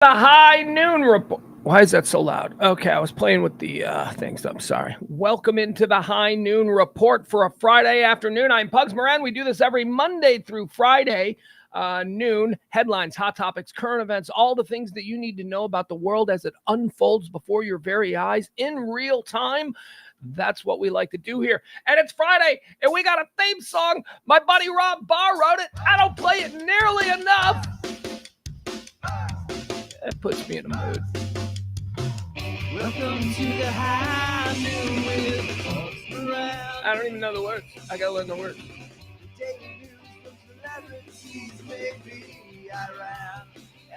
The high noon report. Why is that so loud? Okay, I was playing with the things. I'm sorry. Welcome into the high noon report for a Friday afternoon. I'm Pugs Moran. We do this every Monday through Friday, noon. Headlines, hot topics, current events, all the things that you need to know about the world as it unfolds before your very eyes in real time. That's what we like to do here. And it's Friday, and we got a theme song. My buddy Rob Barr wrote it. I don't play it nearly enough. That puts me in a mood. Welcome to the high noon with Pugs Moran. I don't even know the words. I gotta learn the words. Daily news from celebrities, maybe I ran.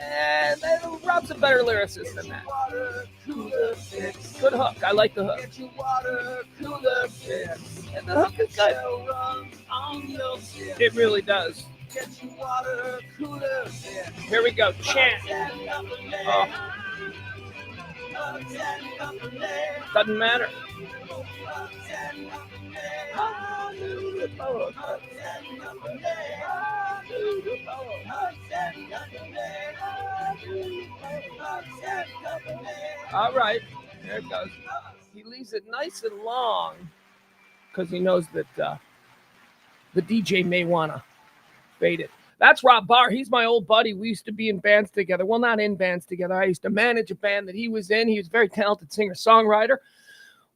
And Rob's a better lyricist than that. Water cooler fix. Good hook. I like the hook. Get your water cooler fix. And the hook is good. It really does. Get your water cooler fix. Here we go. Chant. Oh. Doesn't matter. All right, there it goes. He leaves it nice and long because he knows that the DJ may want to fade it. That's Rob Barr. He's my old buddy. We used to be in bands together. Well, not in bands together. I used to manage a band that he was in. He was a very talented singer-songwriter.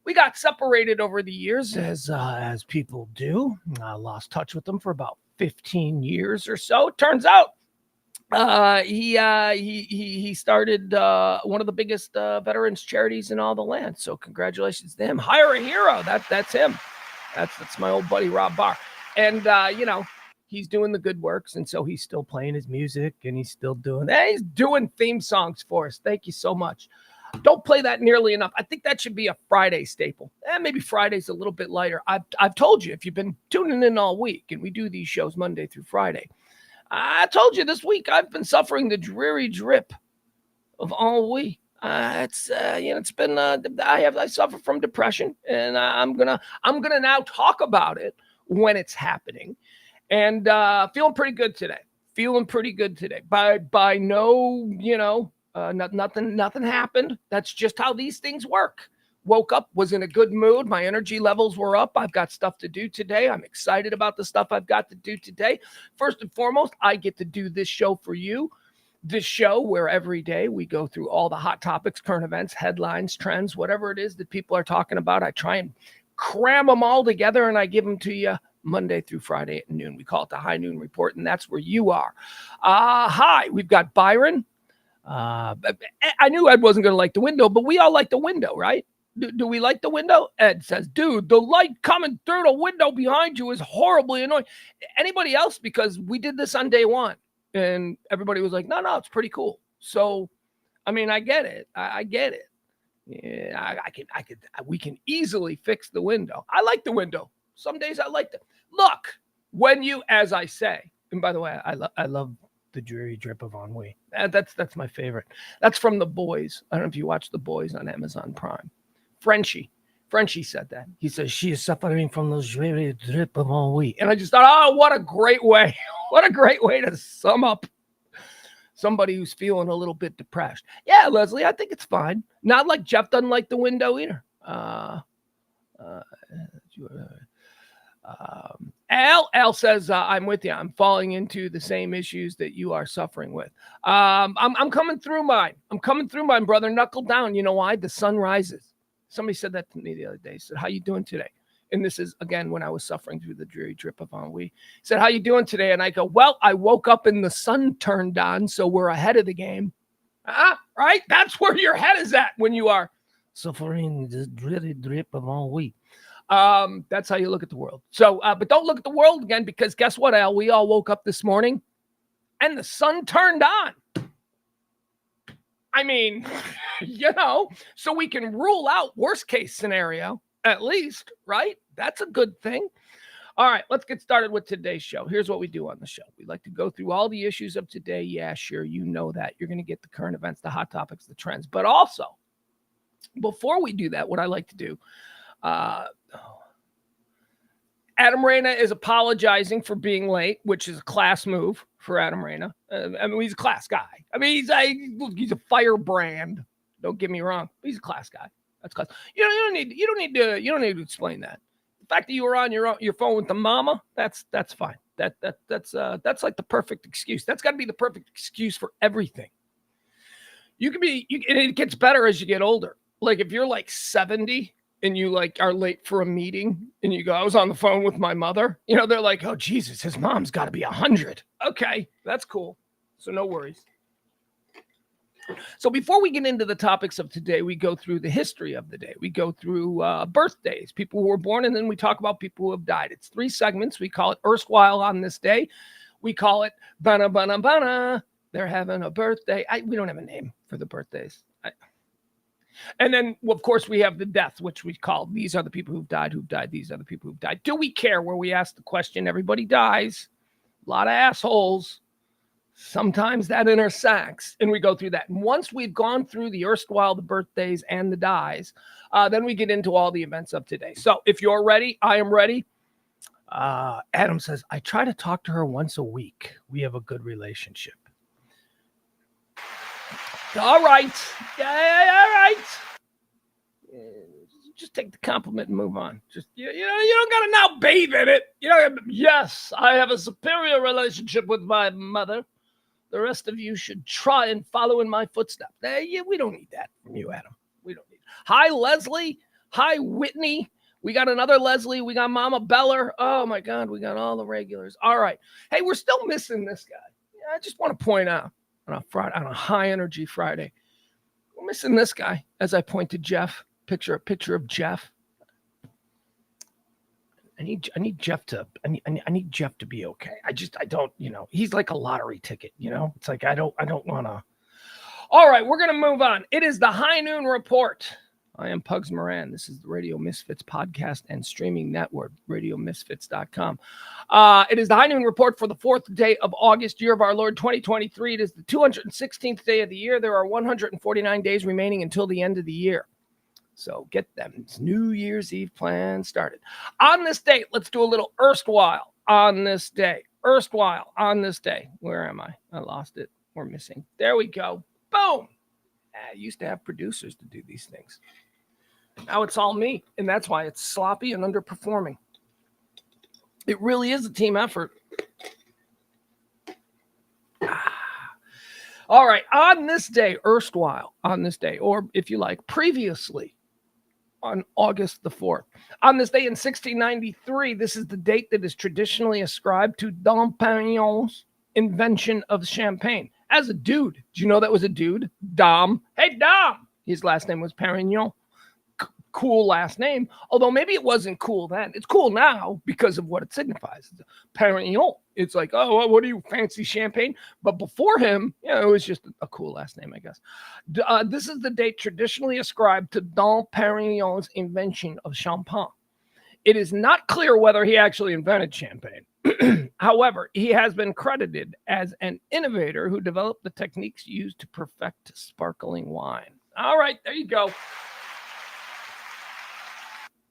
We got separated over the years, as people do. I lost touch with them for about 15 years or so. Turns out he started one of the biggest veterans charities in all the land. So congratulations to him. Hire a hero. That's him. That's my old buddy Rob Barr. And he's doing the good works, and so he's still playing his music, and he's doing theme songs for us. Thank you so much. Don't play that nearly enough. I think that should be a Friday staple. Maybe Friday's a little bit lighter. I've told you, if you've been tuning in all week, and we do these shows Monday through Friday, I told you this week I've been suffering the dreary drip of ennui. It's been I suffer from depression, and I'm gonna now talk about it when it's happening. And feeling pretty good today. By no, nothing happened. That's just how these things work. Woke up, was in a good mood. My energy levels were up. I've got stuff to do today. I'm excited about the stuff I've got to do today. First and foremost, I get to do this show for you. This show where every day we go through all the hot topics, current events, headlines, trends, whatever it is that people are talking about. I try and cram them all together, and I give them to you Monday through Friday at noon. We call it the High Noon Report, and that's where you are. Hi, we've got Byron. I knew Ed wasn't going to like the window, but we all like the window, right? Do we like the window? Ed says, dude, the light coming through the window behind you is horribly annoying. Anybody else? Because we did this on day one, and everybody was like, no, it's pretty cool. So, I mean, I get it. I get it. Yeah, we can easily fix the window. I like the window. Some days I like to look when you, as I say, and by the way, I love the dreary drip of ennui. That's my favorite. That's from The Boys. I don't know if you watch The Boys on Amazon Prime. Frenchie said that. He says she is suffering from the dreary drip of ennui. And I just thought, oh, what a great way. What a great way to sum up somebody who's feeling a little bit depressed. Yeah, Leslie, I think it's fine. Not like Jeff doesn't like the window either. Al says, I'm with you. I'm falling into the same issues that you are suffering with. I'm coming through mine. Brother. Knuckle down. You know why? The sun rises. Somebody said that to me the other day. He said, how you doing today? And this is, again, when I was suffering through the dreary drip of ennui. He said, how you doing today? And I go, well, I woke up and the sun turned on, so we're ahead of the game. Right? That's where your head is at when you are suffering the dreary drip of ennui. That's how you look at the world. So, but don't look at the world again, because guess what, Al? We all woke up this morning and the sun turned on. I mean, so we can rule out worst case scenario, at least, right? That's a good thing. All right, let's get started with today's show. Here's what we do on the show. We like to go through all the issues of today. Yeah, sure, you know that. You're going to get the current events, the hot topics, the trends. But also, before we do that, what I like to do, Adam Reyna is apologizing for being late, which is a class move for Adam Reyna. I mean, he's a class guy. I mean, he's a firebrand. Don't get me wrong. He's a class guy. That's class. You don't need to explain that. The fact that you were on your phone with the mama, that's fine. That's like the perfect excuse. That's got to be the perfect excuse for everything. And it gets better as you get older. Like if you're like 70 and you like are late for a meeting and you go, I was on the phone with my mother, they're like, oh Jesus, his mom's got to be 100. Okay, that's cool. So no worries. So before we get into the topics of today, we go through the history of the day. We go through birthdays, people who were born, and then we talk about people who have died. It's 3 segments. We call it Erstwhile on this day. We call it Bana Bana Bana. They're having a birthday. We don't have a name for the birthdays. And then, of course, we have the death, which we call these are the people who've died. These are the people who've died. Do we care? Where we ask the question, everybody dies. A lot of assholes. Sometimes that intersects, and we go through that. And once we've gone through the erstwhile, the birthdays, and the dies, then we get into all the events of today. So if you're ready, I am ready. Adam says, I try to talk to her once a week. We have a good relationship. All right. Yeah, all right. Just take the compliment and move on. Just you don't gotta now bathe in it. Yes, I have a superior relationship with my mother. The rest of you should try and follow in my footsteps. We don't need that from you, Adam. We don't need it. Hi, Leslie. Hi, Whitney. We got another Leslie. We got Mama Beller. Oh, my God. We got all the regulars. All right. Hey, we're still missing this guy. I just want to point out on a high-energy Friday, we're missing this guy, as I point to Jeff. A picture of Jeff. I need Jeff to be okay. I don't, he's like a lottery ticket, it's like, I don't want to. All right. We're going to move on. It is the High Noon Report. I am Pugs Moran. This is the Radio Misfits podcast and streaming network, radiomisfits.com. It is the High Noon Report for the 4th day of August, year of our Lord 2023. It is the 216th day of the year. There are 149 days remaining until the end of the year. So get them. It's New Year's Eve plans started. On this date, let's do a little erstwhile on this day. Erstwhile on this day. Where am I? I lost it. We're missing. There we go. Boom. I used to have producers to do these things. Now it's all me, and that's why it's sloppy and underperforming. It really is a team effort. All right. On this day, erstwhile, on this day, or if you like, previously, on August the 4th. On this day in 1693, this is the date that is traditionally ascribed to Dom Perignon's invention of champagne. As a dude, did you know that was a dude? Dom. Hey, Dom. His last name was Perignon. Cool last name, although maybe it wasn't cool then. It's cool now because of what it signifies. Perignon. It's like, oh, what do you fancy champagne? But before him, it was just a cool last name, I guess. This is the date traditionally ascribed to Dom Perignon's invention of champagne. It is not clear whether he actually invented champagne. However, he has been credited as an innovator who developed the techniques used to perfect sparkling wine. All right, there you go.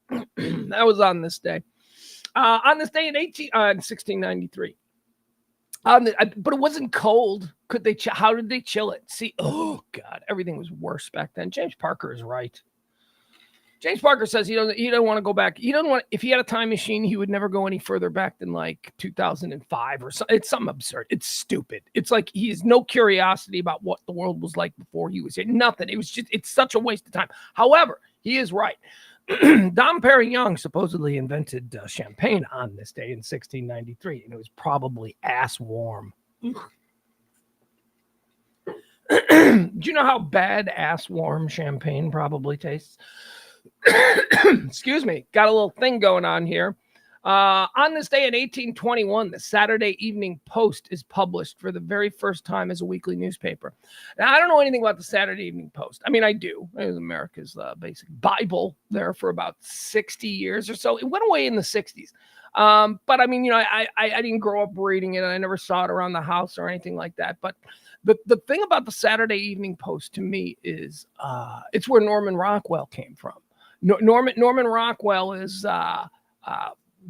That was on this day. On this day in 1693. But it wasn't cold. How did they chill it? See, oh God, everything was worse back then. James Parker is right. James Parker says he don't want to go back. If he had a time machine, he would never go any further back than like 2005 or something. It's something absurd. It's stupid. It's like he has no curiosity about what the world was like before he was here. Nothing. It's such a waste of time. However, he is right. Dom Perignon supposedly invented champagne on this day in 1693, and it was probably ass warm. Do you know how bad ass warm champagne probably tastes? Excuse me. Got a little thing going on here. On this day in 1821, the Saturday Evening Post is published for the very first time as a weekly newspaper. Now, I don't know anything about the Saturday Evening Post. I mean, I do. It was America's basic Bible there for about 60 years or so. It went away in the 60s. But I mean, I didn't grow up reading it. I never saw it around the house or anything like that. But the thing about the Saturday Evening Post to me is it's where Norman Rockwell came from. Norman Rockwell is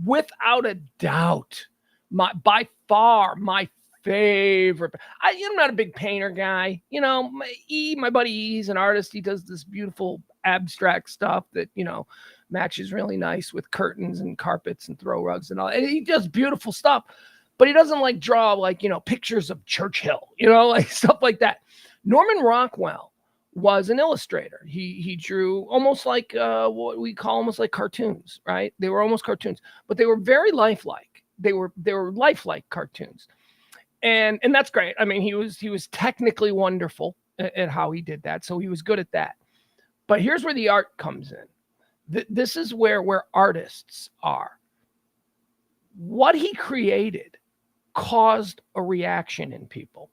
without a doubt, by far my favorite. I'm not a big painter guy. My buddy E's an artist. He does this beautiful abstract stuff that, matches really nice with curtains and carpets and throw rugs and all. And he does beautiful stuff, but he doesn't like draw like, pictures of Churchill, like stuff like that. Norman Rockwell was an illustrator. He drew almost like what we call almost like cartoons, right? They were almost cartoons, but they were very lifelike. They were lifelike cartoons. And that's great. I mean, he was technically wonderful at how he did that. So he was good at that. But here's where the art comes in. This is where artists are. What he created caused a reaction in people.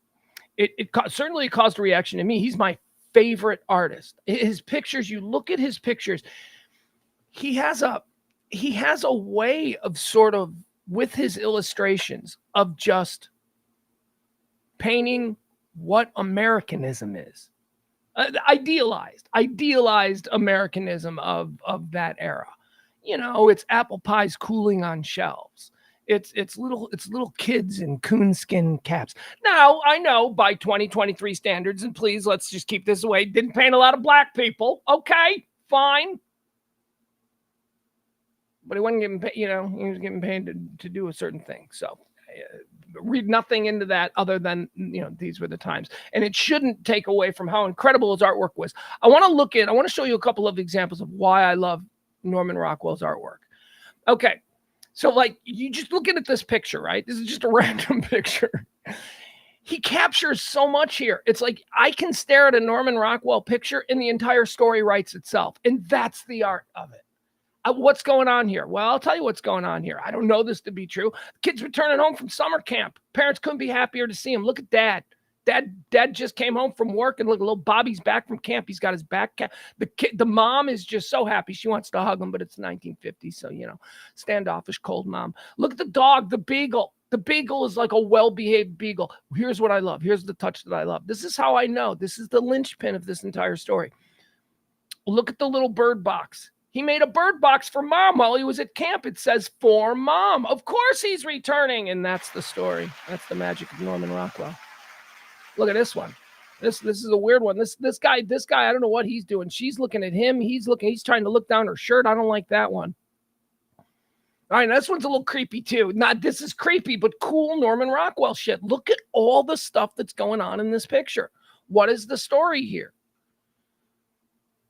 It certainly caused a reaction in me. He's my favorite artist. His pictures, you look at his pictures, he has a way of sort of, with his illustrations, of just painting what Americanism is. Idealized Americanism of that era. It's apple pies cooling on shelves. It's little kids in coonskin caps. Now, I know by 2023 standards, and please, let's just keep this away, didn't paint a lot of black people. Okay, fine. But he wasn't getting paid, he was getting paid to do a certain thing. So read nothing into that other than, these were the times. And it shouldn't take away from how incredible his artwork was. I want to show you a couple of examples of why I love Norman Rockwell's artwork. Okay. So like, you just looking at this picture, right? This is just a random picture. He captures so much here. It's like, I can stare at a Norman Rockwell picture and the entire story writes itself. And that's the art of it. What's going on here? Well, I'll tell you what's going on here. I don't know this to be true. Kids returning home from summer camp. Parents couldn't be happier to see him. Look at Dad. Dad just came home from work, and look, little Bobby's back from camp. He's got his back cap. The mom is just so happy. She wants to hug him, but it's 1950, so standoffish, cold mom. Look at the dog, the beagle. The beagle is like a well-behaved beagle. Here's what I love. Here's the touch that I love. This is how I know. This is the linchpin of this entire story. Look at the little bird box. He made a bird box for Mom while he was at camp. It says, "For Mom." Of course he's returning, and that's the story. That's the magic of Norman Rockwell. Look at this one. This is a weird one. This guy, I don't know what he's doing. She's looking at him. He's trying to look down her shirt. I don't like that one. All right, this one's a little creepy too. This is creepy, but cool Norman Rockwell shit. Look at all the stuff that's going on in this picture. What is the story here?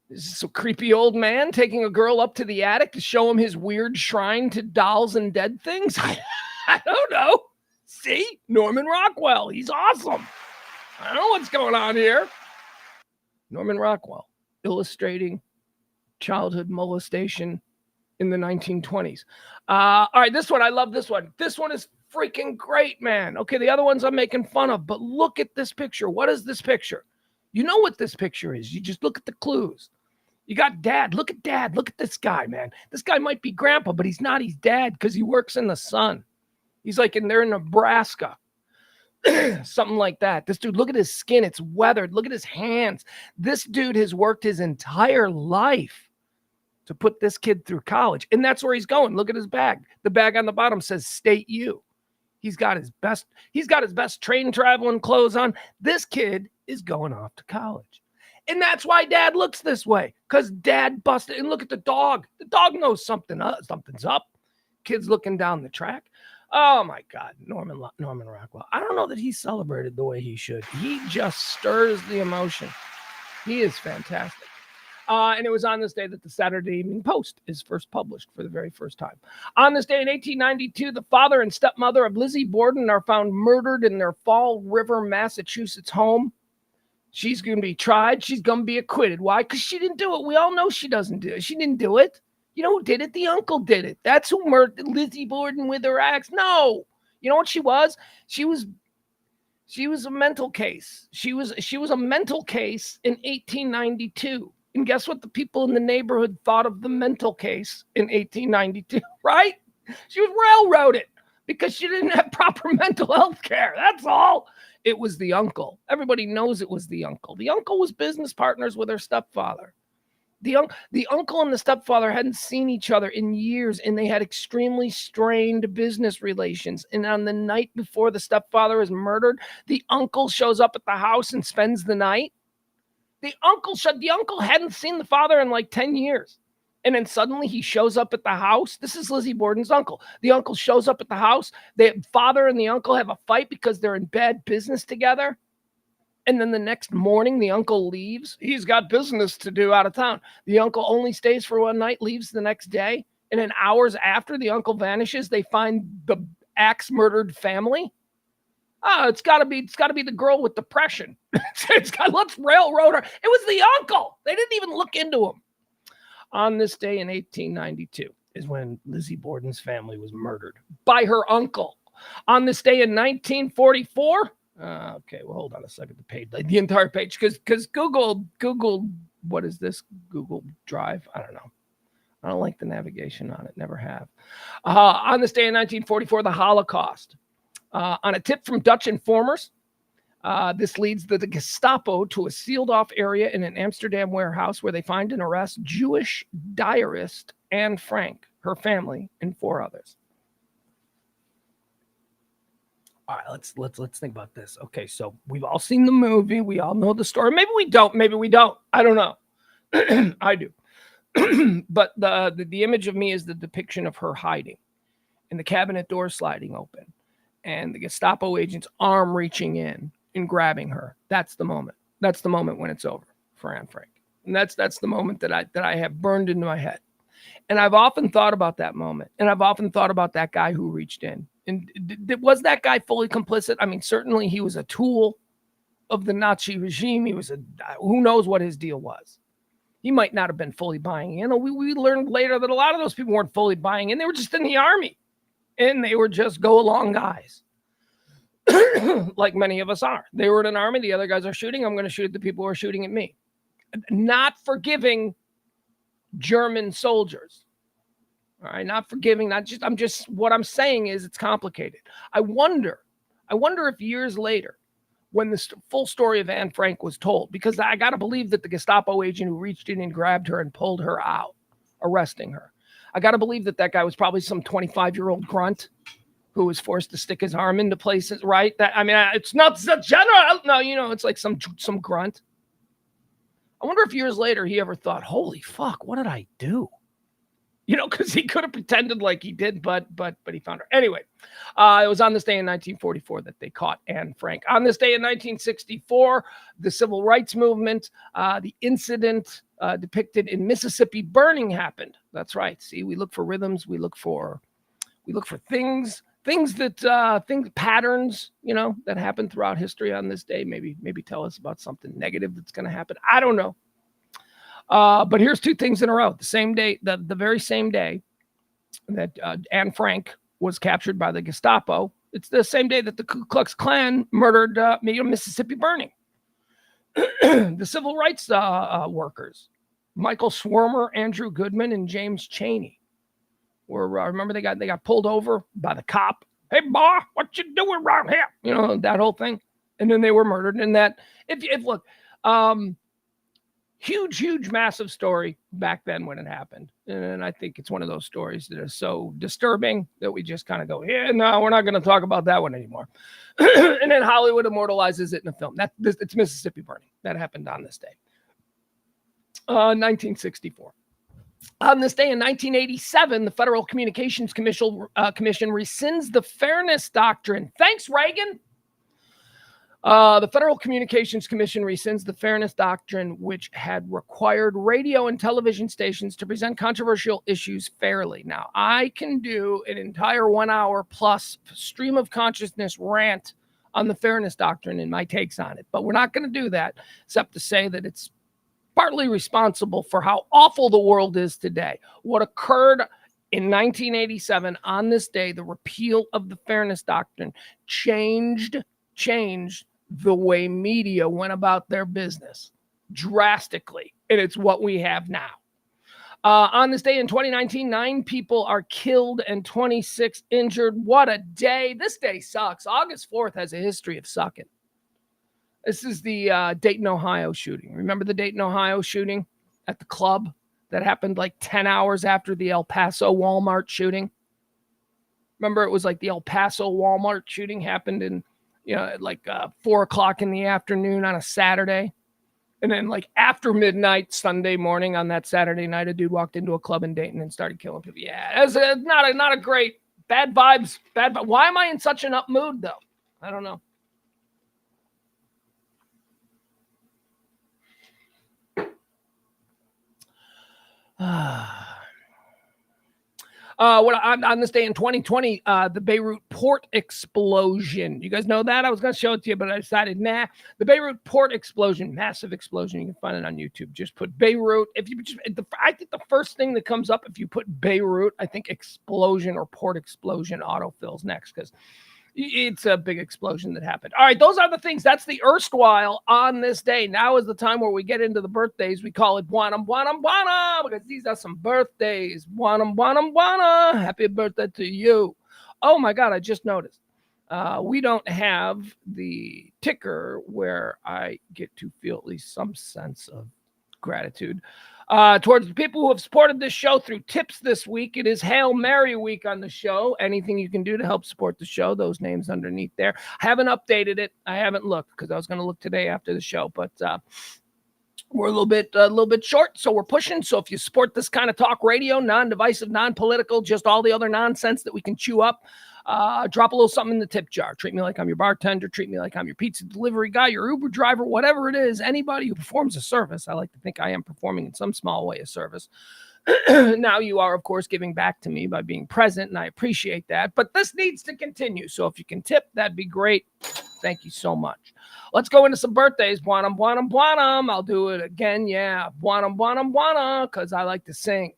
Is this a creepy old man taking a girl up to the attic to show him his weird shrine to dolls and dead things? I don't know. See? Norman Rockwell. He's awesome. I don't know what's going on here. Norman Rockwell, illustrating childhood molestation in the 1920s. All right, this one, I love this one. This one is freaking great, man. Okay, the other ones I'm making fun of, but look at this picture. What is this picture? You know what this picture is. You just look at the clues. You got Dad. Look at Dad. Look at this guy, man. This guy might be Grandpa, but he's not. He's Dad because he works in the sun. He's like they're in Nebraska. Something like that. This dude, look at his skin. It's weathered. Look at his hands. This dude has worked his entire life to put this kid through college. And that's where he's going. Look at his bag. The bag on the bottom says State U. He's got his best train traveling clothes on. This kid is going off to college. And that's why Dad looks this way. Because Dad busted. And look at the dog. The dog knows something's up. Kid's looking down the track. Oh my God, Norman Rockwell. I don't know that he's celebrated the way he should. He just stirs the emotion. He is fantastic. And it was on this day that the Saturday Evening Post is first published for the very first time. On this day in 1892, the father and stepmother of Lizzie Borden are found murdered in their Fall River, Massachusetts home. She's going to be tried. She's going to be acquitted. Why? Because she didn't do it. We all know she doesn't do it. She didn't do it. You know who did it? The uncle did it. That's who murdered Lizzie Borden with her axe. No. You know what she was? She was a mental case. She was a mental case in 1892. And guess what the people in the neighborhood thought of the mental case in 1892, right? She was railroaded because she didn't have proper mental health care. That's all. It was the uncle. Everybody knows it was the uncle. The uncle was business partners with her stepfather. The uncle and the stepfather hadn't seen each other in years, and they had extremely strained business relations. And on the night before the stepfather is murdered, the uncle shows up at the house and spends the night. The uncle hadn't seen the father in like 10 years. And then suddenly he shows up at the house. This is Lizzie Borden's uncle. The uncle shows up at the house. The father and the uncle have a fight because they're in bad business together. And then the next morning, the uncle leaves. He's got business to do out of town. The uncle only stays for one night, leaves the next day. And then hours after the uncle vanishes, they find the axe murdered family. Oh, it's got to be the girl with depression. Let's railroad her. It was the uncle. They didn't even look into him. On this day in 1892 is when Lizzie Borden's family was murdered by her uncle. On this day in 1944. Okay, well, hold on a second. The entire page, because Google, what is this? Google Drive? I don't know. I don't like the navigation on it. Never have. On this day in 1944, the Holocaust. On a tip from Dutch informers, this leads the Gestapo to a sealed-off area in an Amsterdam warehouse where they find and arrest Jewish diarist Anne Frank, her family, and 4 others. All right, let's think about this. Okay, so we've all seen the movie. We all know the story. Maybe we don't. Maybe we don't. I don't know. I do. But the image of me is the depiction of her hiding and the cabinet door sliding open and the Gestapo agent's arm reaching in and grabbing her. That's the moment. That's the moment when it's over for Anne Frank. And that's the moment that I have burned into my head. And I've often thought about that moment. And I've often thought about that guy who reached in. And was that guy fully complicit? I mean, certainly he was a tool of the Nazi regime. He was who knows what his deal was. He might not have been fully buying in. We learned later that a lot of those people weren't fully buying in. They were just in the army. And they were just go-along guys. Like many of us are. They were in an army. The other guys are shooting. I'm going to shoot at the people who are shooting at me. Not forgiving German soldiers. All right, not forgiving, what I'm saying is it's complicated. I wonder if years later, when the full story of Anne Frank was told, because I got to believe that the Gestapo agent who reached in and grabbed her and pulled her out, arresting her, I got to believe that guy was probably some 25-year-old grunt who was forced to stick his arm into places, right? It's not the general. No, it's like some grunt. I wonder if years later he ever thought, holy fuck, what did I do? Because he could have pretended like he did, but he found her. Anyway, it was on this day in 1944 that they caught Anne Frank. On this day in 1964, the civil rights movement, the incident depicted in Mississippi burning happened. That's right. See, we look for rhythms. We look for things patterns, that happen throughout history on this day. Maybe tell us about something negative that's going to happen. I don't know. But here's 2 things in a row. The same day, the very same day that Anne Frank was captured by the Gestapo, it's the same day that the Ku Klux Klan murdered Mississippi burning. The civil rights workers, Michael Swarmer, Andrew Goodman, and James Chaney, were remember they got pulled over by the cop. Hey, boy, what you doing around here? That whole thing, and then they were murdered. And that huge, massive story back then when it happened. And I think it's one of those stories that are so disturbing that we just kind of go, yeah, no, we're not going to talk about that one anymore. And then Hollywood immortalizes it in a film. It's Mississippi burning. That happened on this day. 1964. On this day in 1987, the Federal Communications Commission rescinds the Fairness Doctrine. Thanks, Reagan. The Federal Communications Commission rescinds the Fairness Doctrine, which had required radio and television stations to present controversial issues fairly. Now, I can do an entire 1 hour plus stream of consciousness rant on the Fairness Doctrine and my takes on it, but we're not going to do that, except to say that it's partly responsible for how awful the world is today. What occurred in 1987 on this day, the repeal of the Fairness Doctrine, changed the way media went about their business drastically. And it's what we have now. On this day in 2019, 9 people are killed and 26 injured. What a day. This day sucks. August 4th has a history of sucking. This is the Dayton, Ohio shooting. Remember the Dayton, Ohio shooting? at the club that happened like 10 hours after the El Paso Walmart shooting. Remember, it was like the El Paso Walmart shooting happened in, at like 4 o'clock in the afternoon on a Saturday. And then like after midnight Sunday morning on that Saturday night, a dude walked into a club in Dayton and started killing people. Yeah, it's not a great, bad vibes. Why am I in such an up mood though? I don't know. On this day in 2020, the Beirut port explosion. You guys know that? I was going to show it to you, but I decided, nah. The Beirut port explosion, massive explosion. You can find it on YouTube. Just put Beirut. I think the first thing that comes up if you put Beirut, I think explosion or port explosion autofills next because it's a big explosion that happened. All right, those are the things. That's the erstwhile on this day. Now is the time where we get into the birthdays. We call it Buanam, Buanam, Buana, because these are some birthdays. Buanam, Buanam, Buana. Happy birthday to you. Oh, my God, I just noticed. We don't have the ticker where I get to feel at least some sense of gratitude towards the people who have supported this show through tips this week. It is Hail Mary week on the show. Anything you can do to help support the show, those names underneath there. I haven't updated it. I haven't looked because I was going to look today after the show, but we're a little bit short, so we're pushing. So if you support this kind of talk radio, non-divisive, non-political, just all the other nonsense that we can chew up, drop a little something in the tip jar. Treat me like I'm your bartender. Treat me like I'm your pizza delivery guy, your Uber driver, whatever it is. Anybody who performs a service, I like to think I am performing in some small way a service. Now you are, of course, giving back to me by being present, and I appreciate that. But this needs to continue. So if you can tip, that'd be great. Thank you so much. Let's go into some birthdays. Buanam, buanam, buanam. I'll do it again. Yeah. Buanam, buanam, buanam, because I like to sing.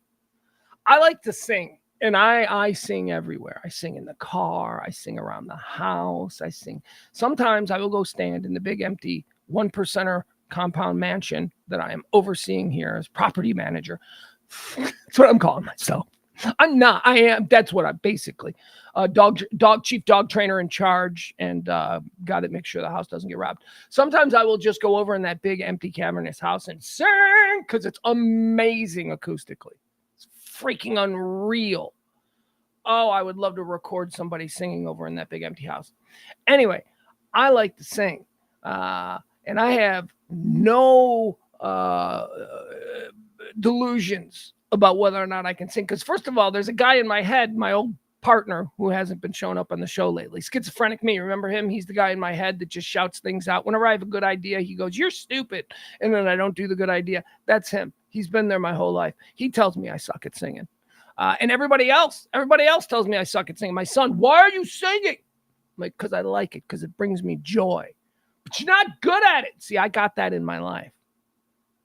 And I sing everywhere. I sing in the car. I sing around the house. I sing. Sometimes I will go stand in the big empty 1%er compound mansion that I am overseeing here as property manager. That's what I'm calling myself. I'm not. I am. That's what I'm basically. Chief dog trainer in charge, and got to make sure the house doesn't get robbed. Sometimes I will just go over in that big empty cavernous house and sing because it's amazing acoustically. It's freaking unreal. Oh, I would love to record somebody singing over in that big empty house. Anyway, I like to sing, and I have no delusions about whether or not I can sing. Because first of all, there's a guy in my head, my old partner, who hasn't been showing up on the show lately. Schizophrenic me. Remember him? He's the guy in my head that just shouts things out. Whenever I have a good idea, he goes, "You're stupid." And then I don't do the good idea. That's him. He's been there my whole life. He tells me I suck at singing. And everybody else tells me I suck at singing. My son, "Why are you singing?" I'm like, because I like it, because it brings me joy. But you're not good at it. See, I got that in my life.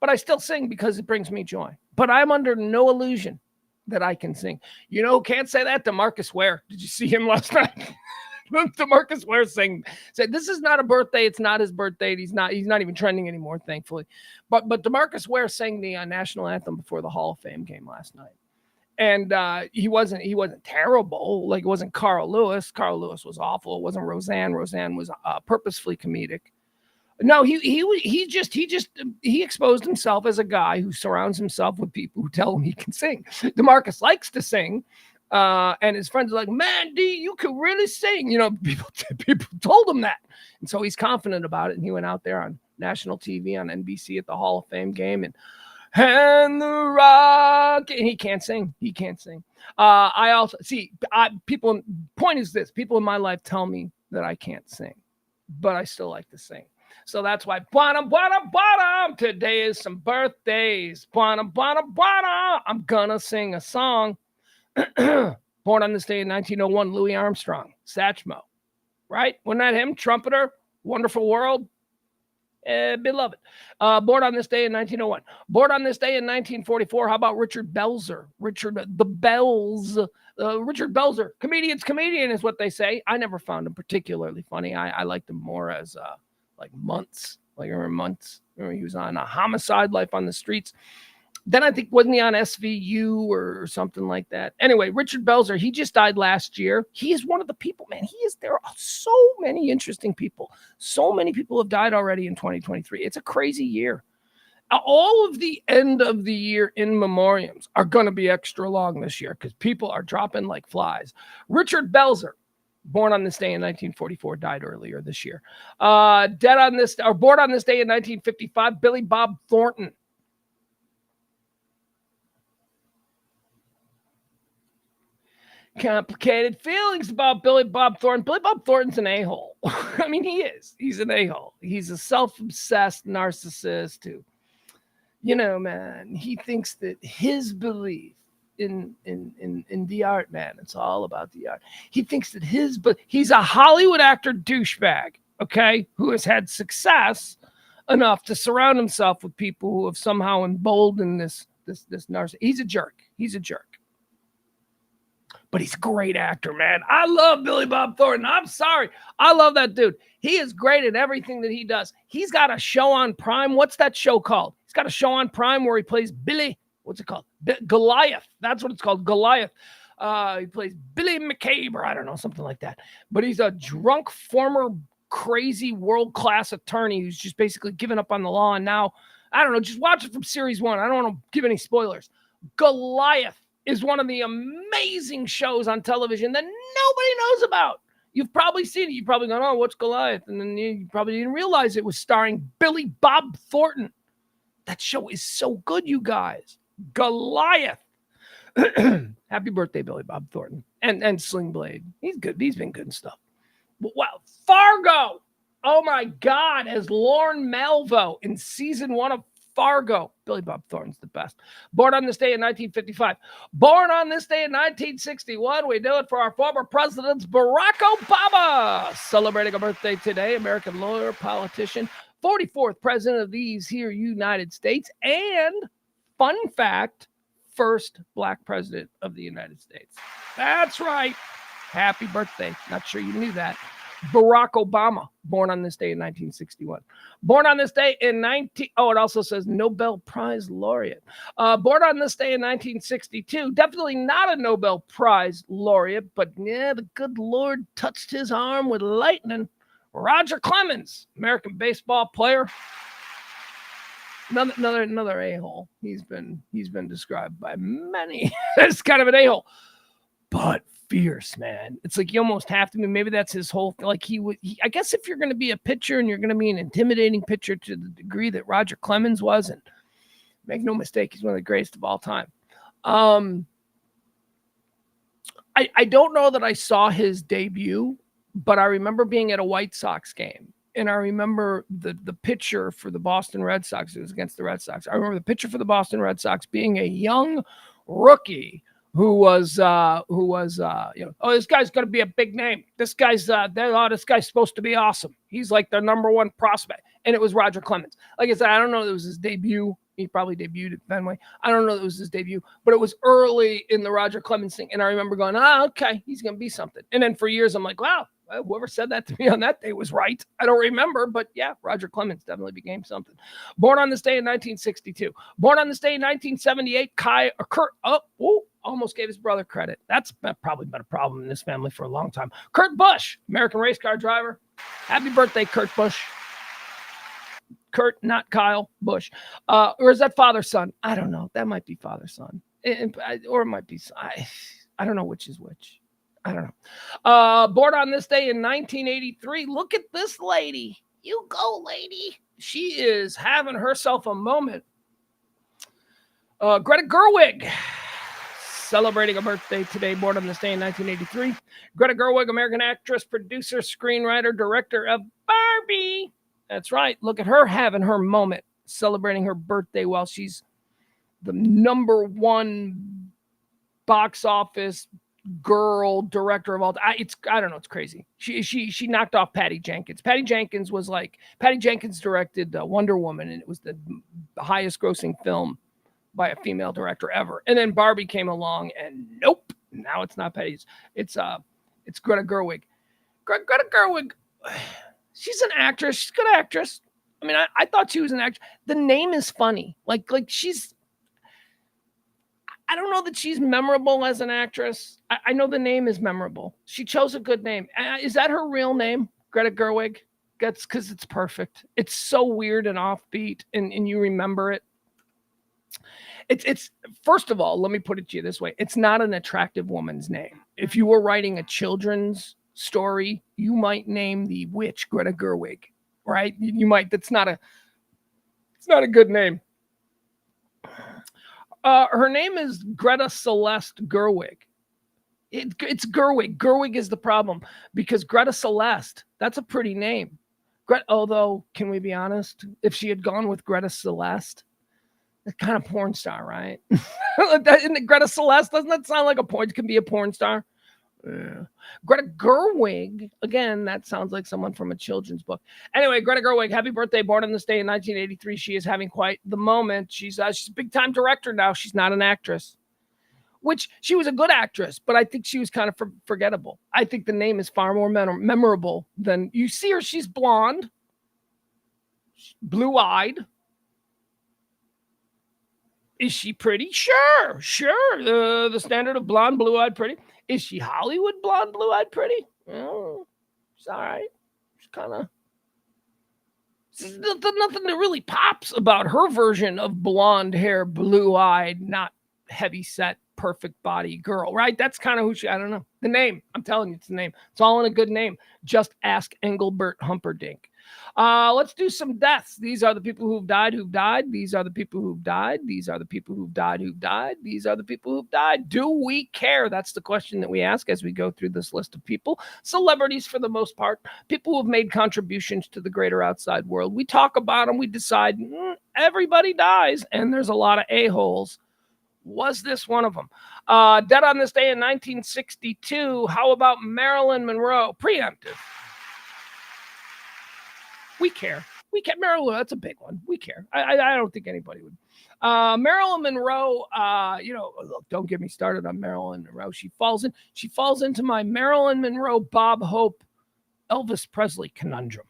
But I still sing because it brings me joy. But I'm under no illusion that I can sing. You know who can't say that? DeMarcus Ware. Did you see him last night? DeMarcus Ware said, "This is not a birthday. It's not his birthday. He's not even trending anymore, thankfully." But DeMarcus Ware sang the national anthem before the Hall of Fame game last night. And he wasn't terrible. Like, it wasn't Carl Lewis. Carl Lewis was awful. It wasn't Roseanne. Roseanne was purposefully comedic. No, he exposed himself as a guy who surrounds himself with people who tell him he can sing. DeMarcus likes to sing, and his friends are like, "Man, D, you can really sing." People told him that, and so he's confident about it. And he went out there on national TV on NBC at the Hall of Fame game and the rock, and he can't sing. I also see people. Point is this: people in my life tell me that I can't sing, but I still like to sing. So that's why bottom. Today is some birthdays. Bottom. I'm gonna sing a song. Born on this day in 1901, Louis Armstrong, Satchmo, right? Wasn't that him? Trumpeter, Wonderful World, beloved. Born on this day in 1901. Born on this day in 1944. How about Richard Belzer? Richard Belzer, comedian is what they say. I never found him particularly funny. I liked him more as like Months. Remember he was on a Homicide, Life on the Streets. Then I think, wasn't he on SVU or something like that? Anyway, Richard Belzer, he just died last year. He is one of the people, man. There are so many interesting people. So many people have died already in 2023. It's a crazy year. all of the end of the year in memoriams are going to be extra long this year because people are dropping like flies. Richard Belzer, born on this day in 1944, died earlier this year. Dead on this, or born on this day in 1955, Billy Bob Thornton. Complicated feelings about Billy Bob Thornton. Billy Bob Thornton's an a-hole. I mean, he is. He's an a-hole. He's a self-obsessed narcissist who, you know, man, he thinks that his belief in the art, man, it's all about the art. He thinks that he's a Hollywood actor douchebag, okay, who has had success enough to surround himself with people who have somehow emboldened this narcissist. He's a jerk. He's a jerk. But he's a great actor, man. I love Billy Bob Thornton. I'm sorry. I love that dude. He is great at everything that he does. He's got a show on Prime. What's that show called? He's got a show on Prime where he plays Billy. What's it called? Goliath. That's what it's called, Goliath. He plays Billy McCabe, or I don't know, something like that. But he's a drunk, former, crazy, world-class attorney who's just basically given up on the law. And now, I don't know, just watch it from series 1. I don't want to give any spoilers. Goliath is one of the amazing shows on television that nobody knows about. You've probably seen it. You've probably gone, oh, what's Goliath? And then you probably didn't realize it was starring Billy Bob Thornton. That show is so good, you guys. Goliath. Happy birthday, Billy Bob Thornton. And Sling Blade. He's good. He's been good and stuff. Wow. Fargo. Oh, my God. As Lorne Malvo in season 1 of Fargo. Billy Bob Thornton's the best. Born on this day in 1955. Born on this day in 1961. We do it for our former presidents, Barack Obama. Celebrating a birthday today. American lawyer, politician, 44th president of these here United States. And, fun fact, first black president of the United States. That's right. Happy birthday. Not sure you knew that. Barack Obama, born on this day in 1961. Born on this day in it also says Nobel Prize laureate. Born on this day in 1962. Definitely not a Nobel Prize laureate, but yeah, the good Lord touched his arm with lightning. Roger Clemens, American baseball player. Another a-hole. He's been described by many as kind of an a-hole. But fierce, man. It's like you almost have to be. Maybe that's his whole. Like I guess if you're going to be a pitcher and you're going to be an intimidating pitcher to the degree that Roger Clemens was, and make no mistake, he's one of the greatest of all time. I don't know that I saw his debut, but I remember being at a White Sox game, and I remember the pitcher for the Boston Red Sox. It was against the Red Sox. I remember the pitcher for the Boston Red Sox being a young rookie who was this guy's going to be a big name. This guy's this guy's supposed to be awesome. He's like their number one prospect. And it was Roger Clemens. Like I said, I don't know if it was his debut. He probably debuted at Fenway. I don't know if it was his debut, but it was early in the Roger Clemens thing. And I remember going, okay, he's going to be something. And then for years, I'm like, wow, whoever said that to me on that day was right. I don't remember, but yeah, Roger Clemens definitely became something. Born on this day in 1962. Born on this day in 1978, almost gave his brother credit. That's probably been a problem in this family for a long time. Kurt Busch, American race car driver. Happy birthday, Kurt Busch. Kurt, not Kyle Busch. Or is that father-son? I don't know. That might be father-son. Or it might be, I don't know which is which. I don't know. Born on this day in 1983. Look at this lady. You go, lady. She is having herself a moment. Greta Gerwig. Celebrating a birthday today, born on this day in 1983. Greta Gerwig, American actress, producer, screenwriter, director of Barbie. That's right. Look at her having her moment, celebrating her birthday while she's the number one box office girl director of all time. I don't know. It's crazy. She knocked off Patty Jenkins. Patty Jenkins directed Wonder Woman, and it was the highest grossing film by a female director ever. And then Barbie came along, and nope, now it's not Patty's. It's Greta Gerwig. Greta Gerwig, she's an actress. She's a good actress. I mean, I thought she was an actress. The name is funny. Like she's, I don't know that she's memorable as an actress. I know the name is memorable. She chose a good name. Is that her real name, Greta Gerwig? That's because it's perfect. It's so weird and offbeat, and you remember it. It's first of all, let me put it to you this way. It's not an attractive woman's name. If you were writing a children's story, you might name the witch Greta Gerwig, right? You might. It's not a good name. Her name is Greta Celeste Gerwig. It's Gerwig. Gerwig is the problem because Greta Celeste, that's a pretty name. Although, can we be honest? If she had gone with Greta Celeste, that's kind of porn star, right? Isn't Greta Celeste? Doesn't that sound like a porn? It can be a porn star. Yeah. Greta Gerwig, again, that sounds like someone from a children's book. Anyway, Greta Gerwig, happy birthday, born on this day in 1983. She is having quite the moment. She's a big-time director now. She's not an actress, which she was a good actress, but I think she was kind of forgettable. I think the name is far more memorable than you see her. She's blonde, blue-eyed. Is she pretty? Sure. The standard of blonde, blue-eyed, pretty. Is she Hollywood blonde, blue-eyed, pretty? Well, she's all right. She's kind of... Nothing that really pops about her version of blonde hair, blue-eyed, not heavy-set, perfect body girl, right? That's kind of who she... I don't know. The name. I'm telling you, it's the name. It's all in a good name. Just ask Engelbert Humperdinck. Let's do some deaths. These are the people who've died. These are the people who've died. These are the people who've died. These are the people who've died. Do we care? That's the question that we ask as we go through this list of people. Celebrities, for the most part. People who have made contributions to the greater outside world. We talk about them. We decide everybody dies. And there's a lot of a-holes. Was this one of them? Dead on this day in 1962. How about Marilyn Monroe? Preemptive. We care. Marilyn, that's a big one. We care. I don't think anybody would. Marilyn Monroe, look, don't get me started on Marilyn Monroe. She falls into my Marilyn Monroe, Bob Hope, Elvis Presley conundrum.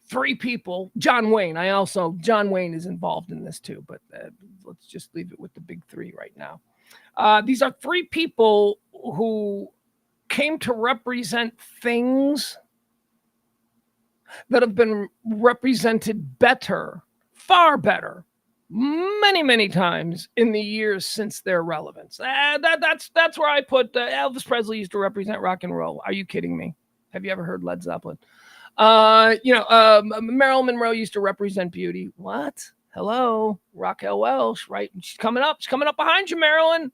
3 people. John Wayne is involved in this too, but let's just leave it with the big 3 right now. These are 3 people who came to represent things that have been represented better, far better, many, many times in the years since their relevance. That's where I put Elvis Presley used to represent rock and roll. Are you kidding me? Have you ever heard Led Zeppelin? Marilyn Monroe used to represent beauty. What? Hello, Raquel Welch, right? She's coming up behind you, Marilyn.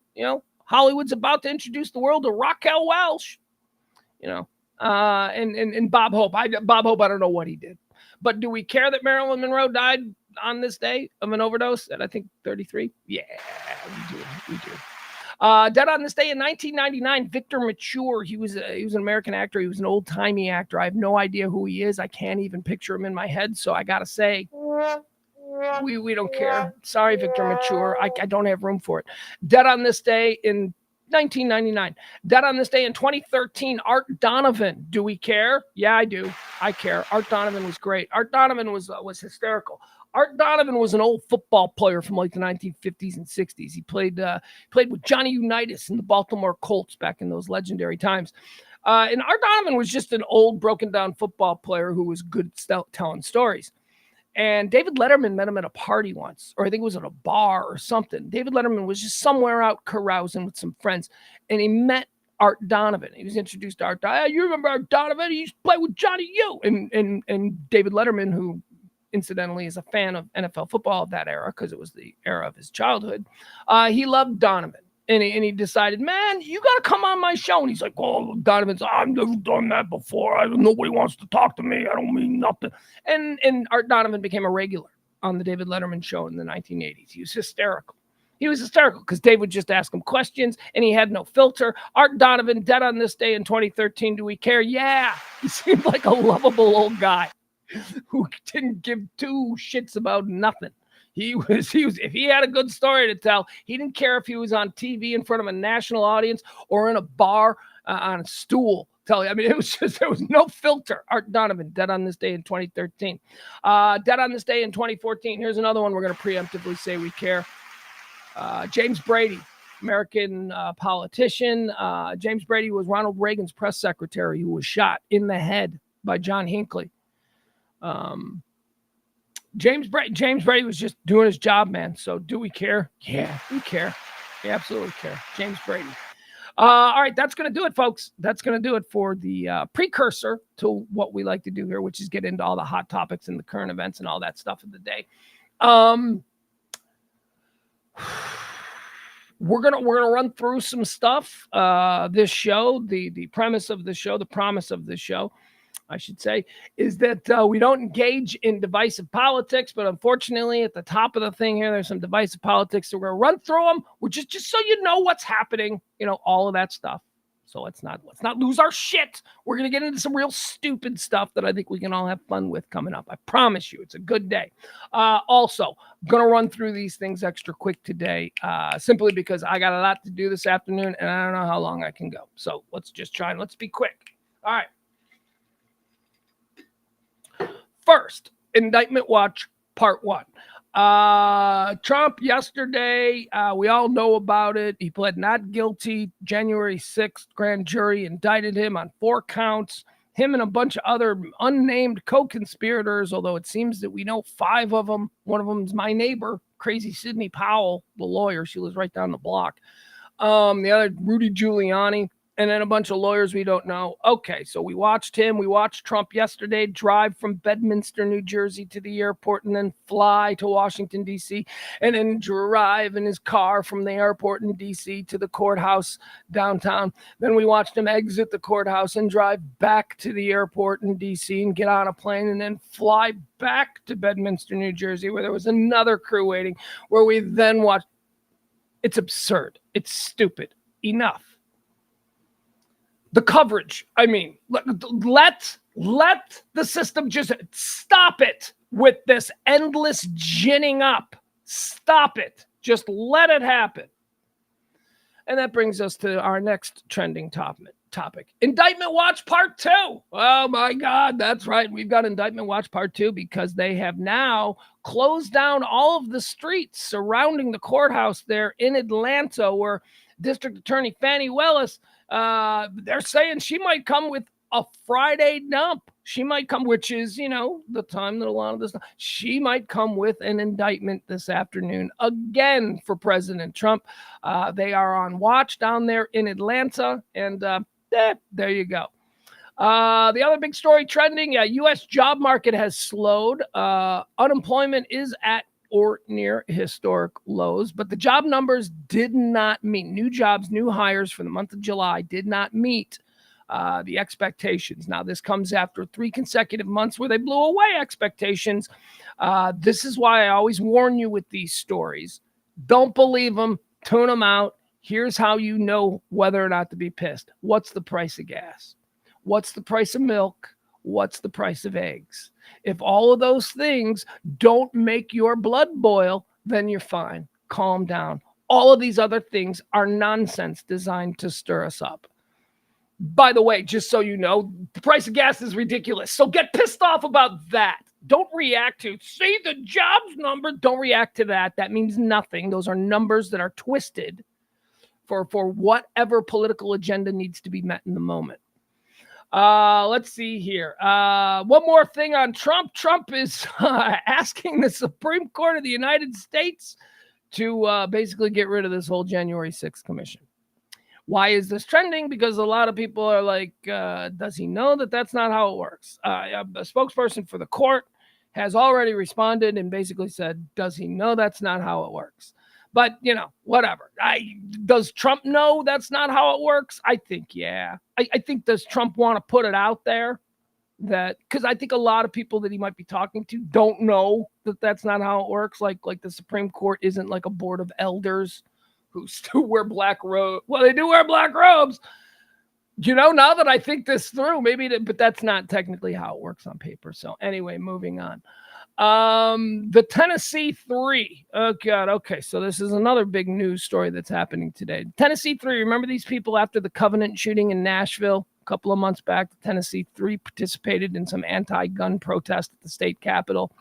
Hollywood's about to introduce the world to Raquel Welch. And Bob Hope. Bob Hope, I don't know what he did. But do we care that Marilyn Monroe died on this day of an overdose at, I think, 33? Yeah, we do. Dead on this day in 1999, Victor Mature. He was an American actor. He was an old-timey actor. I have no idea who he is. I can't even picture him in my head, so I got to say... We don't care. Sorry, Victor Mature. I don't have room for it. Dead on this day in 1999. Dead on this day in 2013, Art Donovan. Do we care? Yeah, I do. I care. Art Donovan was great. Art Donovan was hysterical. Art Donovan was an old football player from like the 1950s and 60s. He played with Johnny Unitas in the Baltimore Colts back in those legendary times. And Art Donovan was just an old, broken down football player who was good at telling stories. And David Letterman met him at a party once, or I think it was at a bar or something. David Letterman was just somewhere out carousing with some friends, and he met Art Donovan. He was introduced to Art Donovan. You remember Art Donovan? He used to play with Johnny U. And David Letterman, who incidentally is a fan of NFL football of that era because it was the era of his childhood, he loved Donovan. And he decided, man, you got to come on my show. And he's like, oh, Donovan's, I've never done that before. Nobody wants to talk to me. I don't mean nothing. And Art Donovan became a regular on the David Letterman show in the 1980s. He was hysterical. Because Dave would just ask him questions, and he had no filter. Art Donovan, dead on this day in 2013. Do we care? Yeah. He seemed like a lovable old guy who didn't give 2 shits about nothing. He was, if he had a good story to tell, he didn't care if he was on TV in front of a national audience or in a bar on a stool. It was just, there was no filter. Art Donovan, dead on this day in 2013. Dead on this day in 2014. Here's another one we're going to preemptively say we care. James Brady, American politician. James Brady was Ronald Reagan's press secretary who was shot in the head by John Hinckley. James Brady was just doing his job, man. So do we care? Yeah, we care. We absolutely care. James Brady. All right, that's going to do it, folks. That's going to do it for the precursor to what we like to do here, which is get into all the hot topics and the current events and all that stuff of the day. We're gonna run through some stuff. This show, the premise of the show, the promise of the show, I should say, is that we don't engage in divisive politics, but unfortunately, at the top of the thing here, there's some divisive politics. So we're gonna run through them. We're just so you know what's happening, all of that stuff. So let's not lose our shit. We're gonna get into some real stupid stuff that I think we can all have fun with coming up. I promise you, it's a good day. Also, gonna run through these things extra quick today, simply because I got a lot to do this afternoon, and I don't know how long I can go. So let's just try and let's be quick. All right. First, Indictment Watch, Part 1. Trump yesterday, we all know about it. He pled not guilty. January 6th, grand jury indicted him on 4 counts. Him and a bunch of other unnamed co-conspirators, although it seems that we know 5 of them. One of them is my neighbor, crazy Sidney Powell, the lawyer. She lives right down the block. The other, Rudy Giuliani. And then a bunch of lawyers we don't know. Okay, so we watched him. We watched Trump yesterday drive from Bedminster, New Jersey to the airport and then fly to Washington, D.C. and then drive in his car from the airport in D.C. to the courthouse downtown. Then we watched him exit the courthouse and drive back to the airport in D.C. and get on a plane and then fly back to Bedminster, New Jersey, where there was another crew waiting, where we then watched. It's absurd. It's stupid. Enough. The coverage, I mean, let the system just stop it with this endless ginning up. Stop it. Just let it happen. And that brings us to our next trending topic. Indictment Watch Part 2. Oh, my God. That's right. We've got Indictment Watch Part 2 because they have now closed down all of the streets surrounding the courthouse there in Atlanta, where District Attorney Fani Willis, they're saying she might come with a Friday dump. She might come, which is, the time that a lot of this, she might come with an indictment this afternoon again for President Trump. They are on watch down there in Atlanta, and there you go. The other big story trending, U.S. job market has slowed. Unemployment is at or near historic lows, but the job numbers did not meet. New jobs, new hires for the month of July did not meet the expectations. Now, this comes after 3 consecutive months where they blew away expectations. This is why I always warn you with these stories. Don't believe them. Tune them out. Here's how you know whether or not to be pissed. What's the price of gas? What's the price of milk? What's the price of eggs? If all of those things don't make your blood boil, then you're fine. Calm down. All of these other things are nonsense designed to stir us up. By the way, just so you know, the price of gas is ridiculous. So get pissed off about that. Don't react to, see the jobs number. Don't react to that. That means nothing. Those are numbers that are twisted for whatever political agenda needs to be met in the moment. Let's see here. One more thing on Trump. Trump is asking the Supreme Court of the United States to basically get rid of this whole January 6th commission. Why is this trending? Because a lot of people are like, does he know that that's not how it works? A spokesperson for the court has already responded and basically said, does he know that's not how it works? But, whatever. Does Trump know that's not how it works? I think, yeah. I think, does Trump want to put it out there? Because I think a lot of people that he might be talking to don't know that that's not how it works. Like the Supreme Court isn't like a board of elders who still wear black robes. Well, they do wear black robes. Now that I think this through, but that's not technically how it works on paper. So anyway, moving on. The Tennessee 3. Oh God. Okay. So this is another big news story that's happening today. Tennessee 3. Remember these people after the Covenant shooting in Nashville a couple of months back? The Tennessee 3 participated in some anti-gun protest at the state capitol.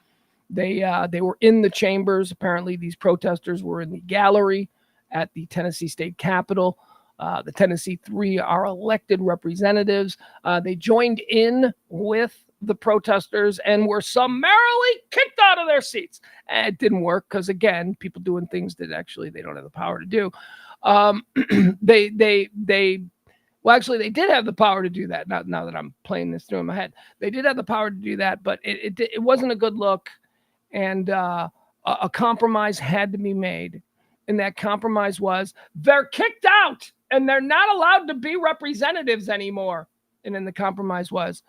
They were in the chambers. Apparently these protesters were in the gallery at the Tennessee state capitol. The Tennessee Three are elected representatives. They joined in with the protesters and were summarily kicked out of their seats. It didn't work because, again, people doing things that actually they don't have the power to do. Well, actually, they did have the power to do that. Now that I'm playing this through in my head, they did have the power to do that, but it wasn't a good look, and a compromise had to be made, and that compromise was they're kicked out and they're not allowed to be representatives anymore. And then the compromise was,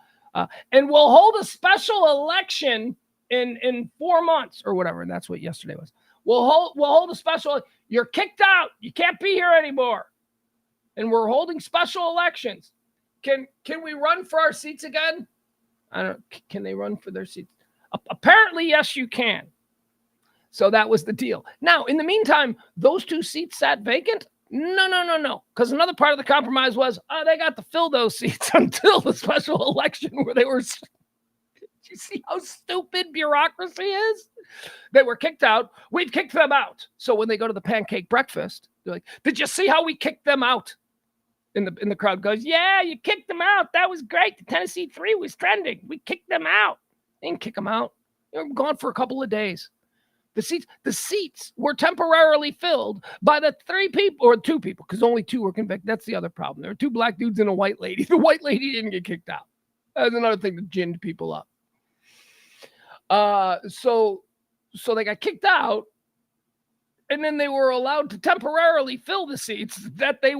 and we'll hold a special election in 4 months or whatever, and that's what yesterday was. We'll hold a special. You're kicked out. You can't be here anymore. And we're holding special elections. Can we run for our seats again? I don't. Can they run for their seats? Apparently, yes, you can. So that was the deal. Now, in the meantime, those 2 seats sat vacant. No. Because another part of the compromise was they got to fill those seats until the special election where they were. Do you see how stupid bureaucracy is? They were kicked out. We've kicked them out. So when they go to the pancake breakfast, they're like, "Did you see how we kicked them out?" In the crowd goes, "Yeah, you kicked them out. That was great. The Tennessee Three was trending. We kicked them out." They didn't kick them out. They were gone for a couple of days. The seats were temporarily filled by the 3 people or 2 people, because only 2 were convicted. That's the other problem. There were 2 black dudes and a white lady. The white lady didn't get kicked out. That's another thing that ginned people up. So they got kicked out, and then they were allowed to temporarily fill the seats that they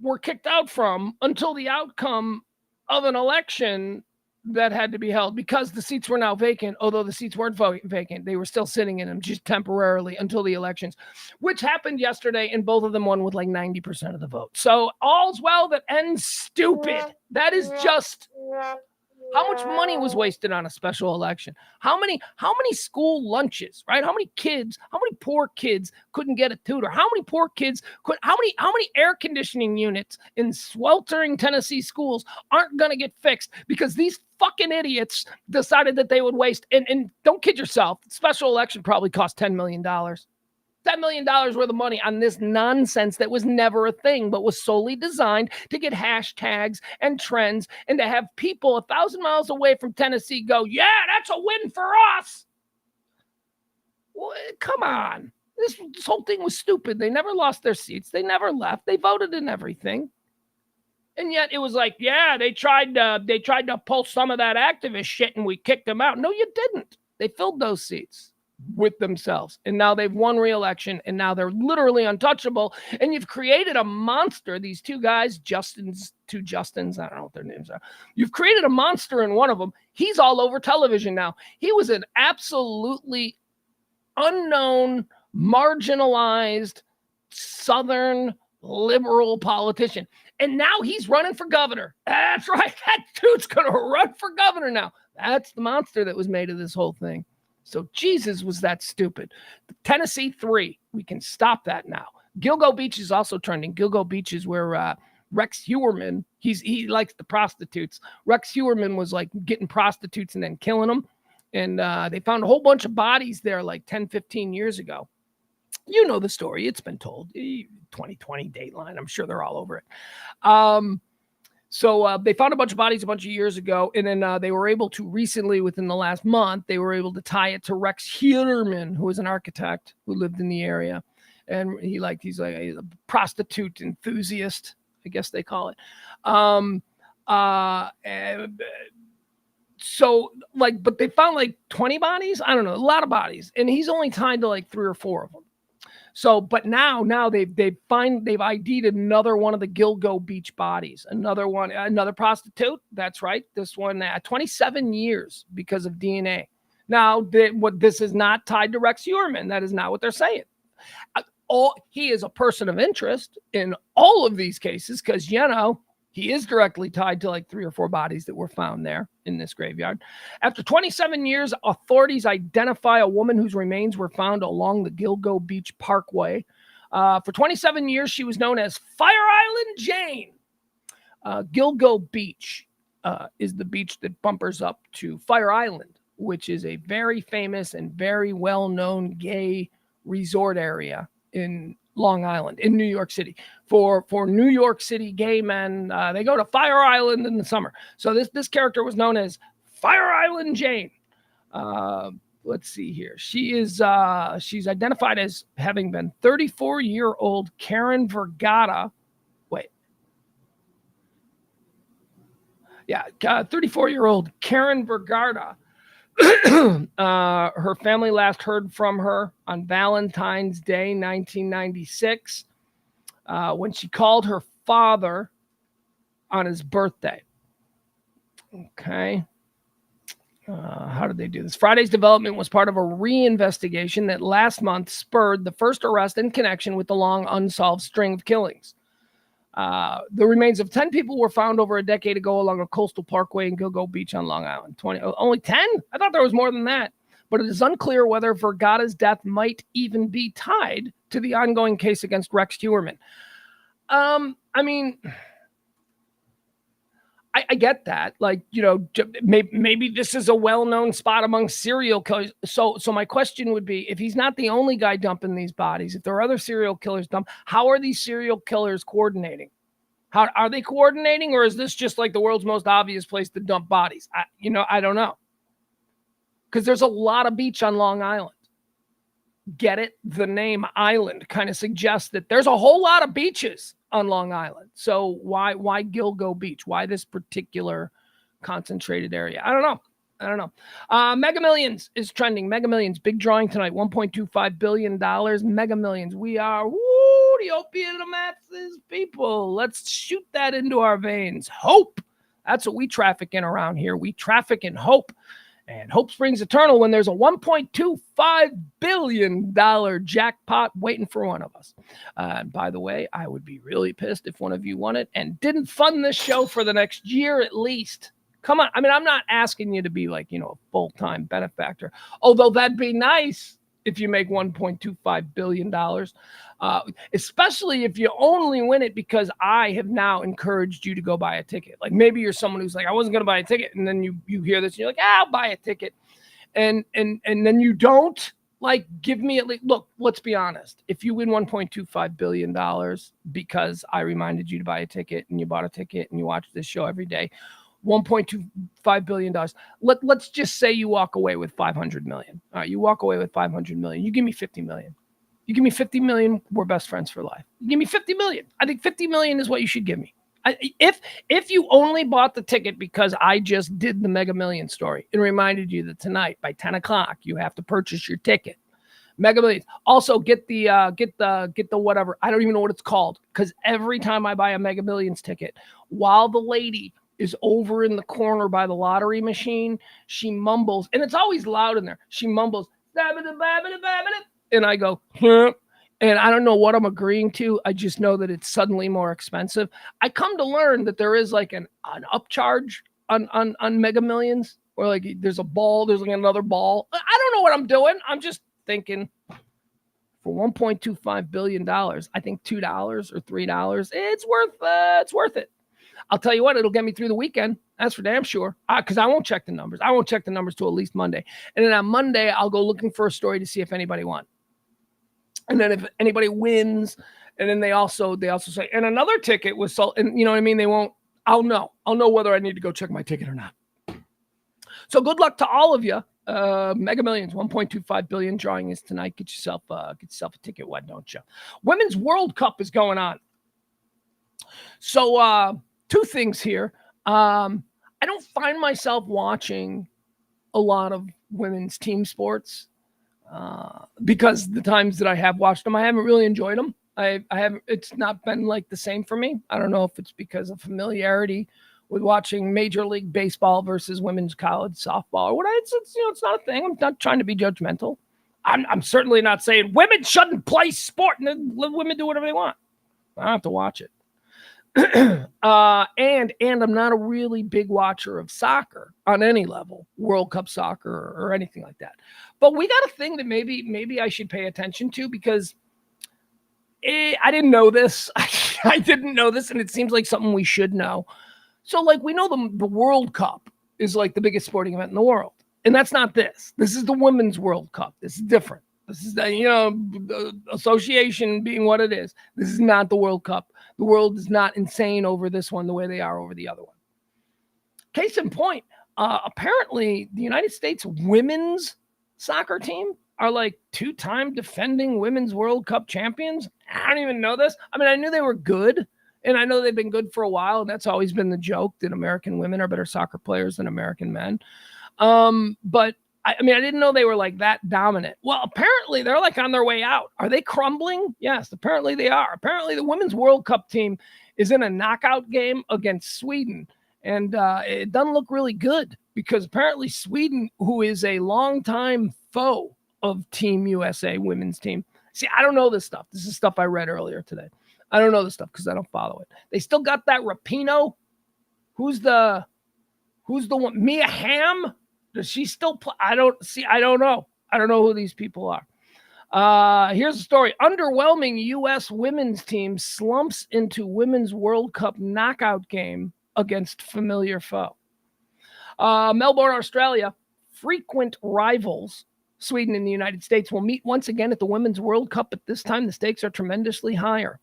were kicked out from until the outcome of an election that had to be held, because the seats were now vacant. Although the seats weren't vacant, they were still sitting in them just temporarily until the elections, which happened yesterday, and both of them won with like 90% of the vote. So all's well that ends stupid. That is just how much money was wasted on a special election. How many school lunches, right? How many poor kids couldn't get a tutor? How many poor kids how many air conditioning units in sweltering Tennessee schools aren't going to get fixed because these fucking idiots decided that they would waste, and don't kid yourself, the special election probably cost $10 million. $10 million worth of money on this nonsense that was never a thing, but was solely designed to get hashtags and trends and to have people 1,000 miles away from Tennessee go, "Yeah, that's a win for us." Well, come on. This whole thing was stupid. They never lost their seats. They never left. They voted in everything. And yet it was like, yeah, they tried to pull some of that activist shit and we kicked them out. No, you didn't. They filled those seats with themselves, and now they've won re-election, and now they're literally untouchable. And you've created a monster. These 2 guys, two Justins, I don't know what their names are. You've created a monster in one of them. He's all over television now. He was an absolutely unknown, marginalized Southern liberal politician, and now he's running for governor. That's right. That dude's gonna run for governor now. That's the monster that was made of this whole thing. So Jesus, was that stupid. The Tennessee Three, we can stop that now. Gilgo Beach is also trending. Gilgo Beach is where Rex Heuermann, he likes the prostitutes. Rex Heuermann was like getting prostitutes and then killing them. And they found a whole bunch of bodies there like 10, 15 years ago. You know the story. It's been told. 2020 Dateline. I'm sure they're all over it. So they found a bunch of bodies a bunch of years ago, and then they were able to recently, within the last month, they were able to tie it to Rex Heuermann, who was an architect who lived in the area, and he's a prostitute enthusiast, I guess they call it. So but they found like 20 bodies. I don't know, a lot of bodies, and he's only tied to like 3 or 4 of them. So, but now they've ID'd another one of the Gilgo Beach bodies, another prostitute. That's right. This one, 27 years because of DNA. Now, this is not tied to Rex Heuermann. That is not what they're saying. He is a person of interest in all of these cases because, he is directly tied to like 3 or 4 bodies that were found there in this graveyard. After 27 years, authorities identify a woman whose remains were found along the Gilgo Beach Parkway. For 27 years, she was known as Fire Island Jane. Gilgo Beach is the beach that bumpers up to Fire Island, which is a very famous and very well-known gay resort area in Long Island in New York City for New York City gay men. They go to Fire Island in the summer. So this character was known as Fire Island Jane. Let's see here. She's identified as having been 34-year-old Karen Vergata. Wait. Yeah, 34-year-old Karen Vergata. Her family last heard from her on Valentine's Day, 1996, when she called her father on his birthday. Okay. How did they do this? Friday's development was part of a reinvestigation that last month spurred the first arrest in connection with the long unsolved string of killings. The remains of 10 people were found over a decade ago along a coastal parkway in Gilgo Beach on Long Island. Only 10? I thought there was more than that. But it is unclear whether Vergata's death might even be tied to the ongoing case against Rex Heuermann. I mean, I get that. Like, you know, maybe this is a well-known spot among serial killers. So my question would be, if he's not the only guy dumping these bodies, if there are other serial killers how are these serial killers coordinating? How are they coordinating, or is this just like the world's most obvious place to dump bodies? I don't know. Because there's a lot of beach on Long Island. Get it? The name island kind of suggests that there's a whole lot of beaches on Long Island. So why Gilgo Beach? Why this particular concentrated area? I don't know. Mega Millions is trending. Mega Millions, big drawing tonight, $1.25 billion. Mega Millions. We are the opiate of the masses, people. Let's shoot that into our veins. Hope. That's what we traffic in around here. We traffic in hope. And hope springs eternal when there's a $1.25 billion jackpot waiting for one of us. And by the way, I would be really pissed if one of you won it and didn't fund this show for the next year at least. Come on. I mean, I'm not asking you to be like, a full-time benefactor, although that'd be nice if you make $1.25 billion, especially if you only win it because I have now encouraged you to go buy a ticket. Like maybe you're someone who's like, I wasn't going to buy a ticket. And then you hear this and you're like, I'll buy a ticket. And then you don't like give me at least, look, let's be honest. If you win $1.25 billion because I reminded you to buy a ticket and you bought a ticket and you watch this show every day, $1.25 billion. Let's just say you walk away with $500 million. All right, you walk away with $500 million. You give me $50 million. You give me $50 million. We're best friends for life. You give me $50 million. I think $50 million is what you should give me. If you only bought the ticket because I just did the Mega Million story and reminded you that tonight by 10 o'clock you have to purchase your ticket. Mega Millions. Also get the whatever. I don't even know what it's called, because every time I buy a Mega Millions ticket, while the lady is over in the corner by the lottery machine, she mumbles, and it's always loud in there. She mumbles, and I go, huh? And I don't know what I'm agreeing to. I just know that it's suddenly more expensive. I come to learn that there is like an upcharge on Mega Millions, or like there's a ball, there's like another ball. I don't know what I'm doing. I'm just thinking for $1.25 billion, I think $2 or $3, it's worth it. I'll tell you what, it'll get me through the weekend. That's for damn sure. Because I won't check the numbers. I won't check the numbers till at least Monday. And then on Monday, I'll go looking for a story to see if anybody won. And then if anybody wins, and then they also say, and another ticket was sold. And you know what I mean? I'll know whether I need to go check my ticket or not. So good luck to all of you. Mega Millions, $1.25 billion drawing is tonight. Get yourself a ticket. Why don't you? Women's World Cup is going on. So, two things here. I don't find myself watching a lot of women's team sports because the times that I have watched them, I haven't really enjoyed them. I haven't. It's not been like the same for me. I don't know if it's because of familiarity with watching Major League Baseball versus women's college softball or what. It's not a thing. I'm not trying to be judgmental. I'm certainly not saying women shouldn't play sport and let women do whatever they want. I don't have to watch it. And I'm not a really big watcher of soccer on any level, World Cup soccer or anything like that. But we got a thing that maybe I should pay attention to, because I didn't know this. I didn't know this, and it seems like something we should know. So, like, we know the World Cup is like the biggest sporting event in the world, and that's not this. This is the Women's World Cup. This is different. This is the association being what it is. This is not the World Cup. The world is not insane over this one the way they are over the other one. Case in point, apparently the United States women's soccer team are like 2-time defending women's World Cup champions. I don't even know this. I mean, I knew they were good, and I know they've been good for a while. And that's always been the joke that American women are better soccer players than American men. But I didn't know they were like that dominant. Well, apparently they're like on their way out. Are they crumbling? Yes, apparently they are. Apparently the women's World Cup team is in a knockout game against Sweden. And it doesn't look really good because apparently Sweden, who is a longtime foe of Team USA women's team. See, I don't know this stuff. This is stuff I read earlier today. I don't know this stuff because I don't follow it. They still got that Rapinoe. Who's the one? Mia Hamm? Does she still play? I don't know. I don't know who these people are. Here's the story. Underwhelming U.S. women's team slumps into Women's World Cup knockout game against familiar foe. Melbourne, Australia. Frequent rivals, Sweden and the United States, will meet once again at the Women's World Cup. At this time, the stakes are tremendously higher.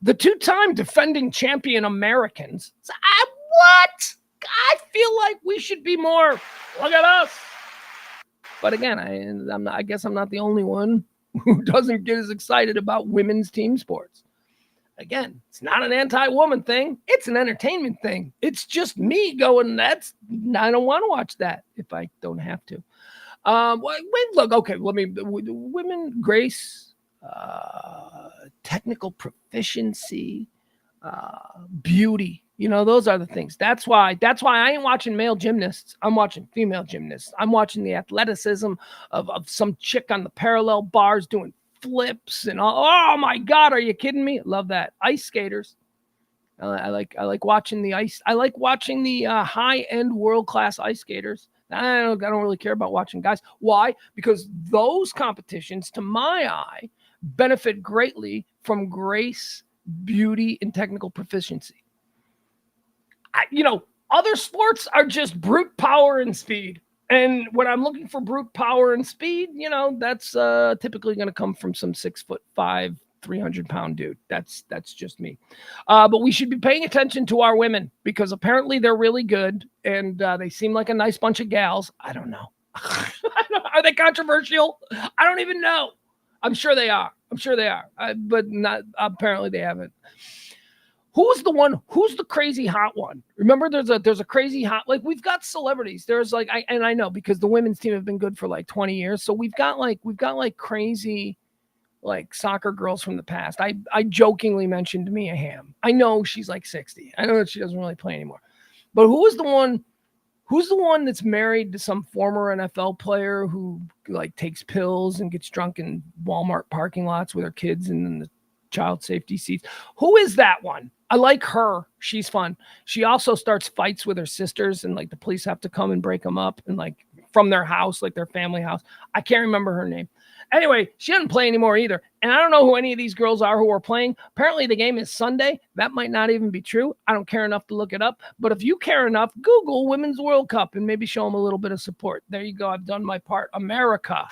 The 2-time defending champion Americans. What? I feel like we should be more. Look at us. But again, I guess I'm not the only one who doesn't get as excited about women's team sports. Again, it's not an anti-woman thing. It's an entertainment thing. It's just me going, I don't want to watch that if I don't have to. Look, okay, women, grace, technical proficiency, beauty. Those are the things. That's why I ain't watching male gymnasts. I'm watching female gymnasts. I'm watching the athleticism of some chick on the parallel bars doing flips and all. Oh my God, are you kidding me? Love that. Ice skaters. I like watching the ice. I like watching the high-end world-class ice skaters. I don't really care about watching guys. Why? Because those competitions, to my eye, benefit greatly from grace, beauty, and technical proficiency. Other sports are just brute power and speed. And when I'm looking for brute power and speed, that's typically going to come from some 6'5", 300-pound dude. That's just me. But we should be paying attention to our women because apparently they're really good and they seem like a nice bunch of gals. I don't know. Are they controversial? I don't even know. I'm sure they are. But not apparently they haven't. Who's the crazy hot one? Remember, there's a crazy hot, like we've got celebrities. There's like, I know because the women's team have been good for like 20 years. So we've got crazy, like soccer girls from the past. I jokingly mentioned Mia Hamm. I know she's like 60. I know that she doesn't really play anymore, but who's the one that's married to some former NFL player who like takes pills and gets drunk in Walmart parking lots with her kids and then the child safety seats? Who is that one? I like her. She's fun. She also starts fights with her sisters and like the police have to come and break them up and like from their house, like their family house. I can't remember her name. Anyway, she doesn't play anymore either. And I don't know who any of these girls are who are playing. Apparently the game is Sunday. That might not even be true. I don't care enough to look it up. But if you care enough, Google Women's World Cup and maybe show them a little bit of support. There you go. I've done my part. America.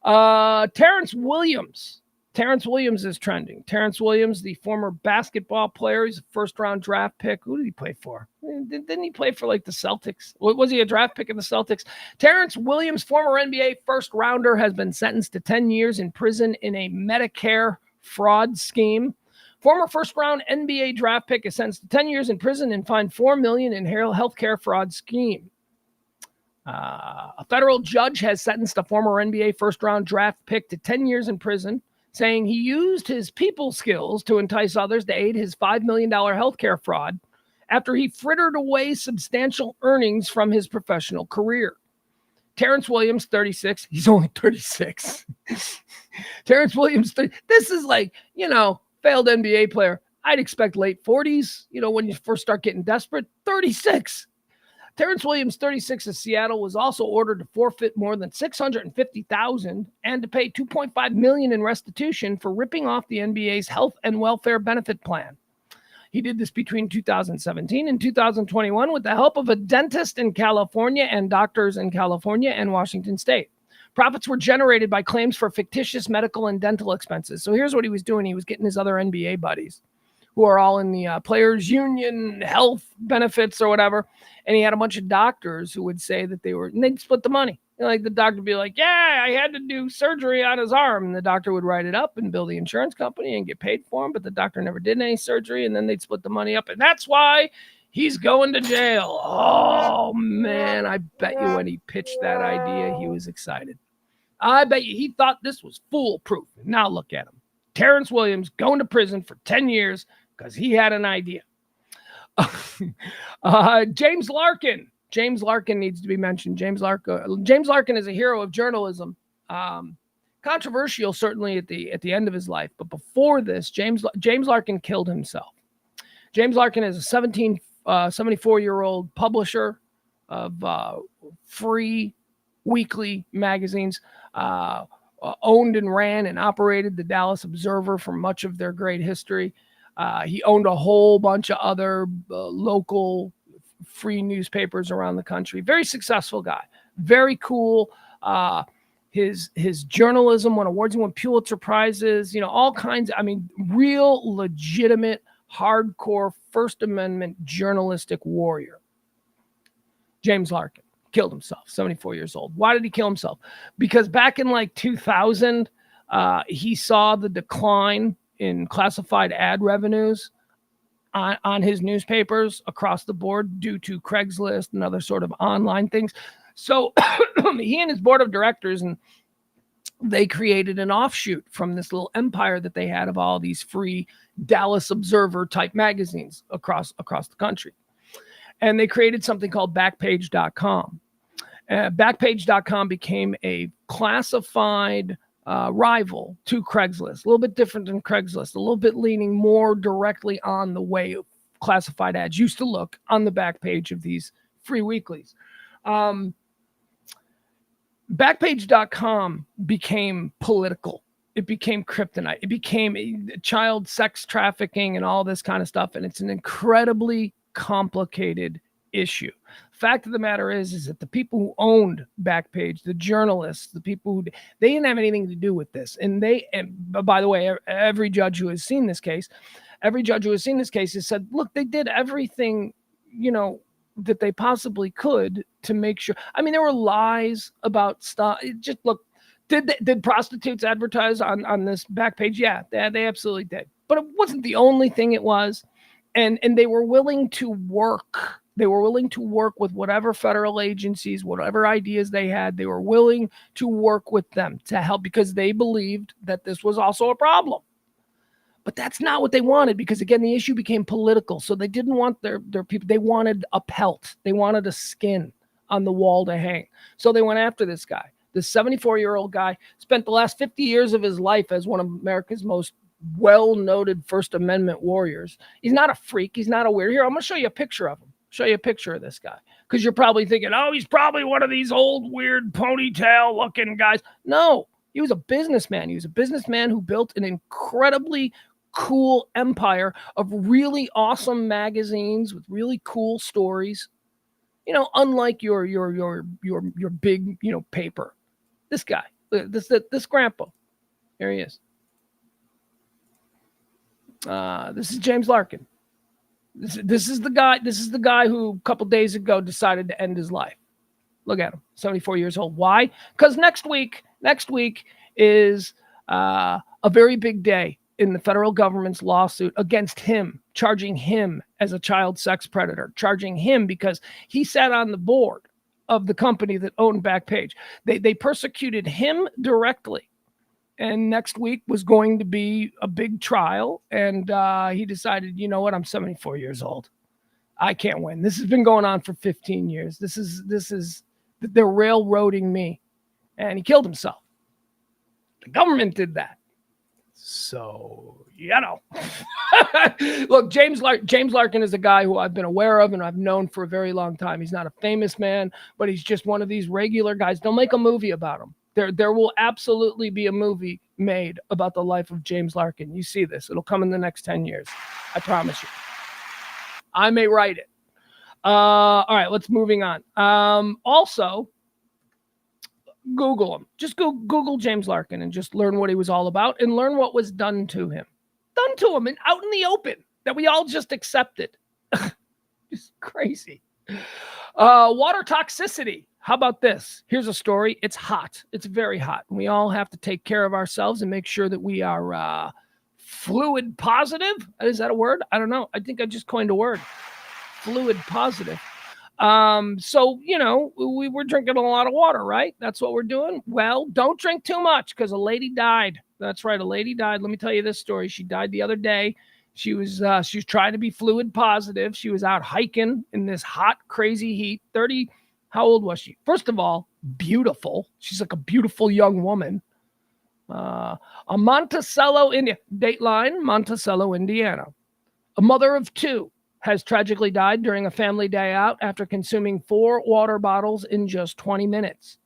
Terrence Williams. Terrence Williams is trending. Terrence Williams, the former basketball player, he's a first-round draft pick. Who did he play for? Didn't he play for like the Celtics? Was he a draft pick of the Celtics? Terrence Williams, former NBA first-rounder, has been sentenced to 10 years in prison in a Medicare fraud scheme. Former first-round NBA draft pick is sentenced to 10 years in prison and fined $4 million in healthcare fraud scheme. A federal judge has sentenced a former NBA first-round draft pick to 10 years in prison, saying he used his people skills to entice others to aid his $5 million healthcare fraud after he frittered away substantial earnings from his professional career. Terrence Williams, 36. He's only 36. Terrence Williams, this is like, failed NBA player. I'd expect late 40s, when you first start getting desperate. 36. Terrence Williams, 36 of Seattle, was also ordered to forfeit more than $650,000 and to pay $2.5 million in restitution for ripping off the NBA's health and welfare benefit plan. He did this between 2017 and 2021 with the help of a dentist in California and doctors in California and Washington State. Profits were generated by claims for fictitious medical and dental expenses. So here's what he was doing. He was getting his other NBA buddies who are all in the players union health benefits or whatever. And he had a bunch of doctors who would say that and they'd split the money. Like the doctor would be like, yeah, I had to do surgery on his arm. And the doctor would write it up and bill the insurance company and get paid for him. But the doctor never did any surgery. And then they'd split the money up. And that's why he's going to jail. Oh, man, I bet you when he pitched that idea, he was excited. I bet you he thought this was foolproof. Now look at him. Terrence Williams going to prison for 10 years because he had an idea. James Larkin. James Larkin needs to be mentioned. James Larkin is a hero of journalism. Controversial, certainly at the end of his life. But before this, James Larkin killed himself. James Larkin is a 74-year-old publisher of free weekly magazines, owned and ran and operated the Dallas Observer for much of their great history. He owned a whole bunch of other local free newspapers around the country. Very successful guy. Very cool. His journalism won awards. He won Pulitzer Prizes. All kinds. Real legitimate, hardcore First Amendment journalistic warrior. James Larkin killed himself, 74 years old. Why did he kill himself? Because back in 2000, he saw the decline in classified ad revenues on his newspapers across the board due to Craigslist and other sort of online things. So he and his board of directors, and they created an offshoot from this little empire that they had of all these free Dallas Observer type magazines across the country. And they created something called Backpage.com. Backpage.com became a classified rival to Craigslist, a little bit different than Craigslist, a little bit leaning more directly on the way classified ads used to look on the back page of these free weeklies. Backpage.com became political. It became kryptonite. It became child sex trafficking and all this kind of stuff. And it's an incredibly complicated issue. Fact of the matter is that the people who owned Backpage, the journalists, the people they didn't have anything to do with this. And by the way, every judge who has seen this case has said, look, they did everything, that they possibly could to make sure. There were lies about stuff. Just look, did prostitutes advertise on this Backpage? Yeah, they absolutely did. But it wasn't the only thing it was. And they were willing to work. They were willing to work with whatever federal agencies, whatever ideas they had. They were willing to work with them to help because they believed that this was also a problem. But that's not what they wanted because, again, the issue became political. So they didn't want their people. They wanted a pelt. They wanted a skin on the wall to hang. So they went after this guy. This 74-year-old guy spent the last 50 years of his life as one of America's most well-noted First Amendment warriors. He's not a freak. He's not a weird. Here, I'm going to show you a picture of him. Show you a picture of this guy because you're probably thinking, oh, he's probably one of these old weird ponytail looking guys. No, he was a businessman. He was a businessman who built an incredibly cool empire of really awesome magazines with really cool stories. Unlike your big, paper. This guy, this grandpa. Here he is. This is James Larkin. This is the guy who a couple days ago decided to end his life. Look at him, 74 years old. Why? Because next week is a very big day in the federal government's lawsuit against him, charging him as a child sex predator, charging him because he sat on the board of the company that owned Backpage. They persecuted him directly. And next week was going to be a big trial. And he decided, you know what? I'm 74 years old. I can't win. This has been going on for 15 years. They're railroading me. And he killed himself. The government did that. So, Look, James Larkin is a guy who I've been aware of and I've known for a very long time. He's not a famous man, but he's just one of these regular guys. Don't make a movie about him. There will absolutely be a movie made about the life of James Larkin. You see this. It'll come in the next 10 years. I promise you. I may write it. All right, let's moving on. Also, Google him. Just Google James Larkin and just learn what he was all about and learn what was done to him. Done to him and out in the open that we all just accepted. Just crazy. Water toxicity. How about this? Here's a story. It's hot. It's very hot. We all have to take care of ourselves and make sure that we are fluid positive. Is that a word? I don't know. I think I just coined a word. Fluid positive. So, we were drinking a lot of water, right? That's what we're doing. Well, don't drink too much because a lady died. That's right. A lady died. Let me tell you this story. She died the other day. She was trying to be fluid positive. She was out hiking in this hot, crazy heat. 30. How old was she? First of all, beautiful. She's like a beautiful young woman. A Monticello, Dateline, Monticello, Indiana. A mother of two has tragically died during a family day out after consuming 4 water bottles in just 20 minutes.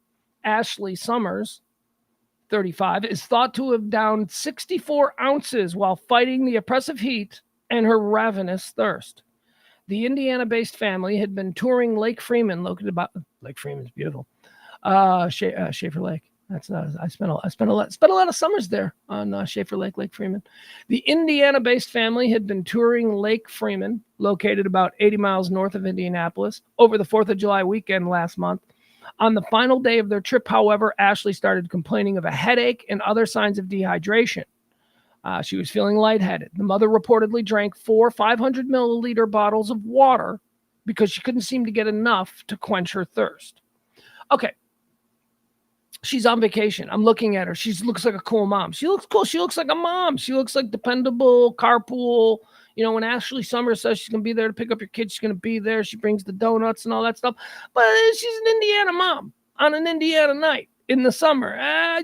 Ashley Summers, 35, is thought to have downed 64 ounces while fighting the oppressive heat and her ravenous thirst. The Indiana-based family had been touring Lake Freeman, located about Lake Freeman's beautiful. Schaefer Lake. I spent a lot of summers there on Schaefer Lake, Lake Freeman. The Indiana-based family had been touring Lake Freeman, located about 80 miles north of Indianapolis, over the 4th of July weekend last month. On the final day of their trip, however, Ashley started complaining of a headache and other signs of dehydration. She was feeling lightheaded. The mother reportedly drank 4 500-milliliter bottles of water because she couldn't seem to get enough to quench her thirst. Okay. She's on vacation. I'm looking at her. She looks like a cool mom. She looks cool. She looks like a mom. She looks like dependable, carpool. When Ashley Summers says she's going to be there to pick up your kids, she's going to be there. She brings the donuts and all that stuff. But she's an Indiana mom on an Indiana night in the summer. I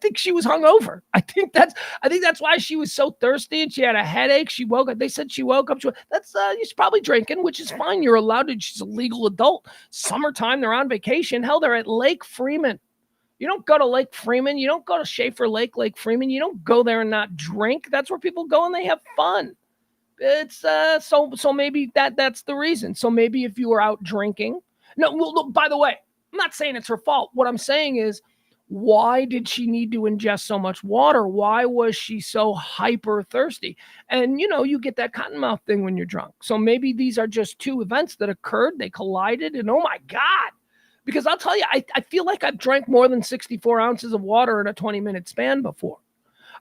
think she was hungover. I think that's why she was so thirsty and she had a headache. She woke up. They said she woke up. She's probably drinking, which is fine. You're allowed to. She's a legal adult. Summertime, they're on vacation. Hell, they're at Lake Freeman. You don't go to Lake Freeman. You don't go to Schaefer Lake, Lake Freeman. You don't go there and not drink. That's where people go and they have fun. It's so maybe that's the reason. So maybe if you were out drinking. No, well, look, by the way, I'm not saying it's her fault. What I'm saying is, why did she need to ingest so much water? Why was she so hyper thirsty? And, you get that cottonmouth thing when you're drunk. So maybe these are just 2 events that occurred. They collided and oh my God. Because I'll tell you, I feel like I've drank more than 64 ounces of water in a 20-minute span before.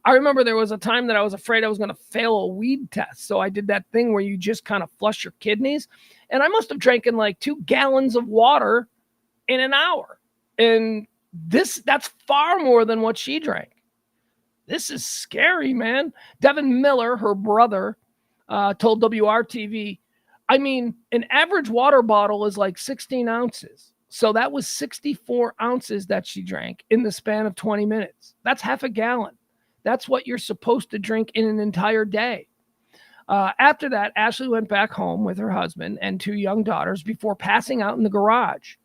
I remember there was a time that I was afraid I was going to fail a weed test. So I did that thing where you just kind of flush your kidneys. And I must have drank in like 2 gallons of water in an hour. And that's far more than what she drank. This is scary, man. Devin Miller, her brother, told WRTV, an average water bottle is like 16 ounces. So that was 64 ounces that she drank in the span of 20 minutes. That's half a gallon. That's what you're supposed to drink in an entire day. After that, Ashley went back home with her husband and 2 young daughters before passing out in the garage.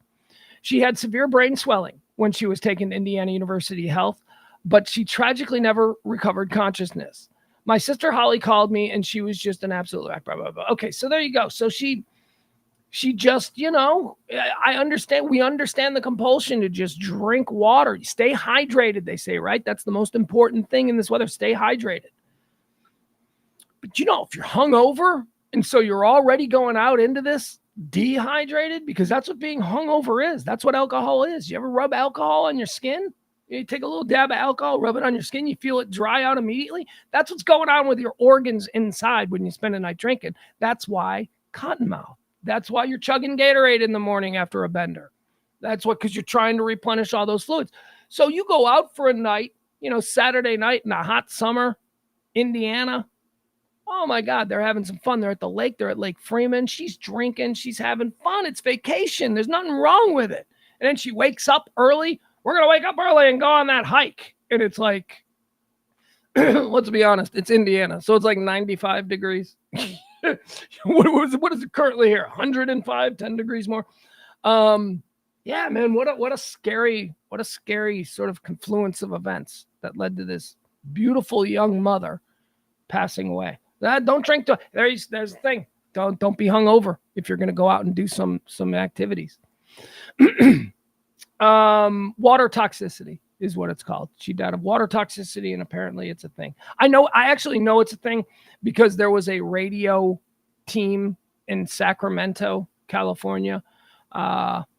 She had severe brain swelling when she was taken to Indiana University Health, but she tragically never recovered consciousness. My sister Holly called me and she was just an absolute wreck. Blah, blah, blah. Okay, so there you go. So she just, I understand. We understand the compulsion to just drink water. Stay hydrated, they say, right? That's the most important thing in this weather. Stay hydrated. But, if you're hungover and so you're already going out into this dehydrated, because that's what being hungover is. That's what alcohol is. You ever rub alcohol on your skin? You take a little dab of alcohol, rub it on your skin, you feel it dry out immediately. That's what's going on with your organs inside when you spend a night drinking. That's why cottonmouth. That's why you're chugging Gatorade in the morning after a bender. That's because you're trying to replenish all those fluids. So you go out for a night, Saturday night in a hot summer, Indiana. Oh my God, they're having some fun. They're at the lake. They're at Lake Freeman. She's drinking. She's having fun. It's vacation. There's nothing wrong with it. And then she wakes up early. We're going to wake up early and go on that hike. And it's like, let's be honest, it's Indiana. So it's like 95 degrees. What is it currently here? 105, 10 degrees more. Yeah, man, what a scary sort of confluence of events that led to this beautiful young mother passing away. Don't drink. There's the thing. Don't be hungover if you're going to go out and do some activities. Water toxicity is what it's called. She died of water toxicity, and apparently it's a thing. I actually know it's a thing because there was a radio team in Sacramento, California,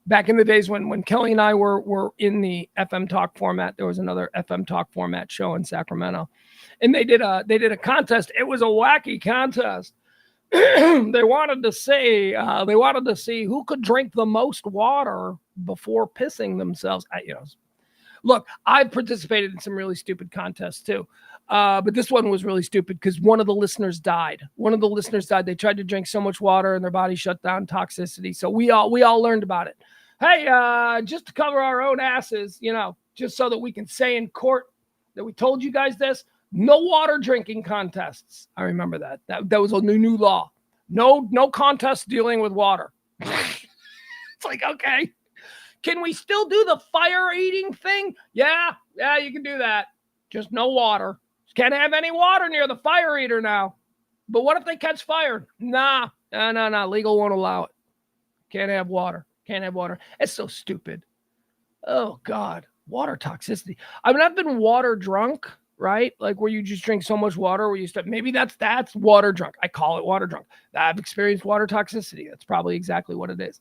back in the days when Kelly and I were in the FM talk format. There was another FM talk format show in Sacramento, and they did a contest. It was a wacky contest. They wanted to see who could drink the most water before pissing themselves. Look, I've participated in some really stupid contests too. But this one was really stupid because one of the listeners died. They tried to drink so much water and their body shut down, toxicity. So we all learned about it. Hey, just to cover our own asses, just so that we can say in court that we told you guys this, no water drinking contests. I remember that. That was a new law. No contests dealing with water. It's like, okay. Can we still do the fire eating thing? Yeah, you can do that. Just no water. Can't have any water near the fire eater now. But what if they catch fire? Nah. Legal won't allow it. Can't have water. It's so stupid. Oh, God. Water toxicity. I mean, I've been water drunk, right? Like where you just drink so much water where you step. Maybe that's water drunk. I call it water drunk. I've experienced water toxicity. That's probably exactly what it is.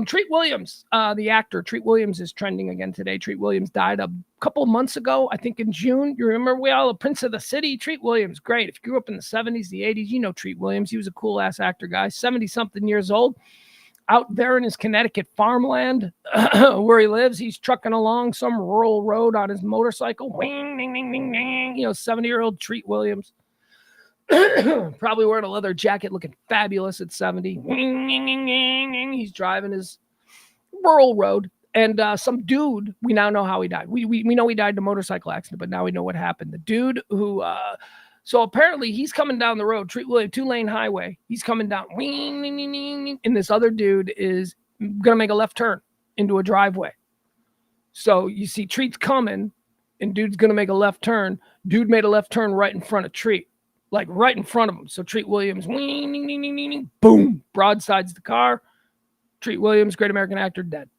Treat Williams, the actor, Treat Williams is trending again today. Treat Williams died a couple of months ago, I think in June. You remember the Prince of the City? Treat Williams, great. If you grew up in the 70s, the 80s, you know Treat Williams. He was a cool ass actor, guy, 70-something years old. Out there in his Connecticut farmland where he lives, he's trucking along some rural road on his motorcycle. Wing, ding, ding, ding, ding. 70-year-old Treat Williams. Probably wearing a leather jacket, looking fabulous at 70. He's driving his rural road, and some dude, we now know how he died. We know he died in a motorcycle accident, but now we know what happened. The dude who, so apparently he's coming down the road, Treat Williams, 2-lane highway. He's coming down, and this other dude is gonna make a left turn into a driveway. So you see Treat's coming, and dude's gonna make a left turn. Dude made a left turn right in front of Treat. Like right in front of him. So Treat Williams, boom, broadsides the car. Treat Williams, great American actor, dead.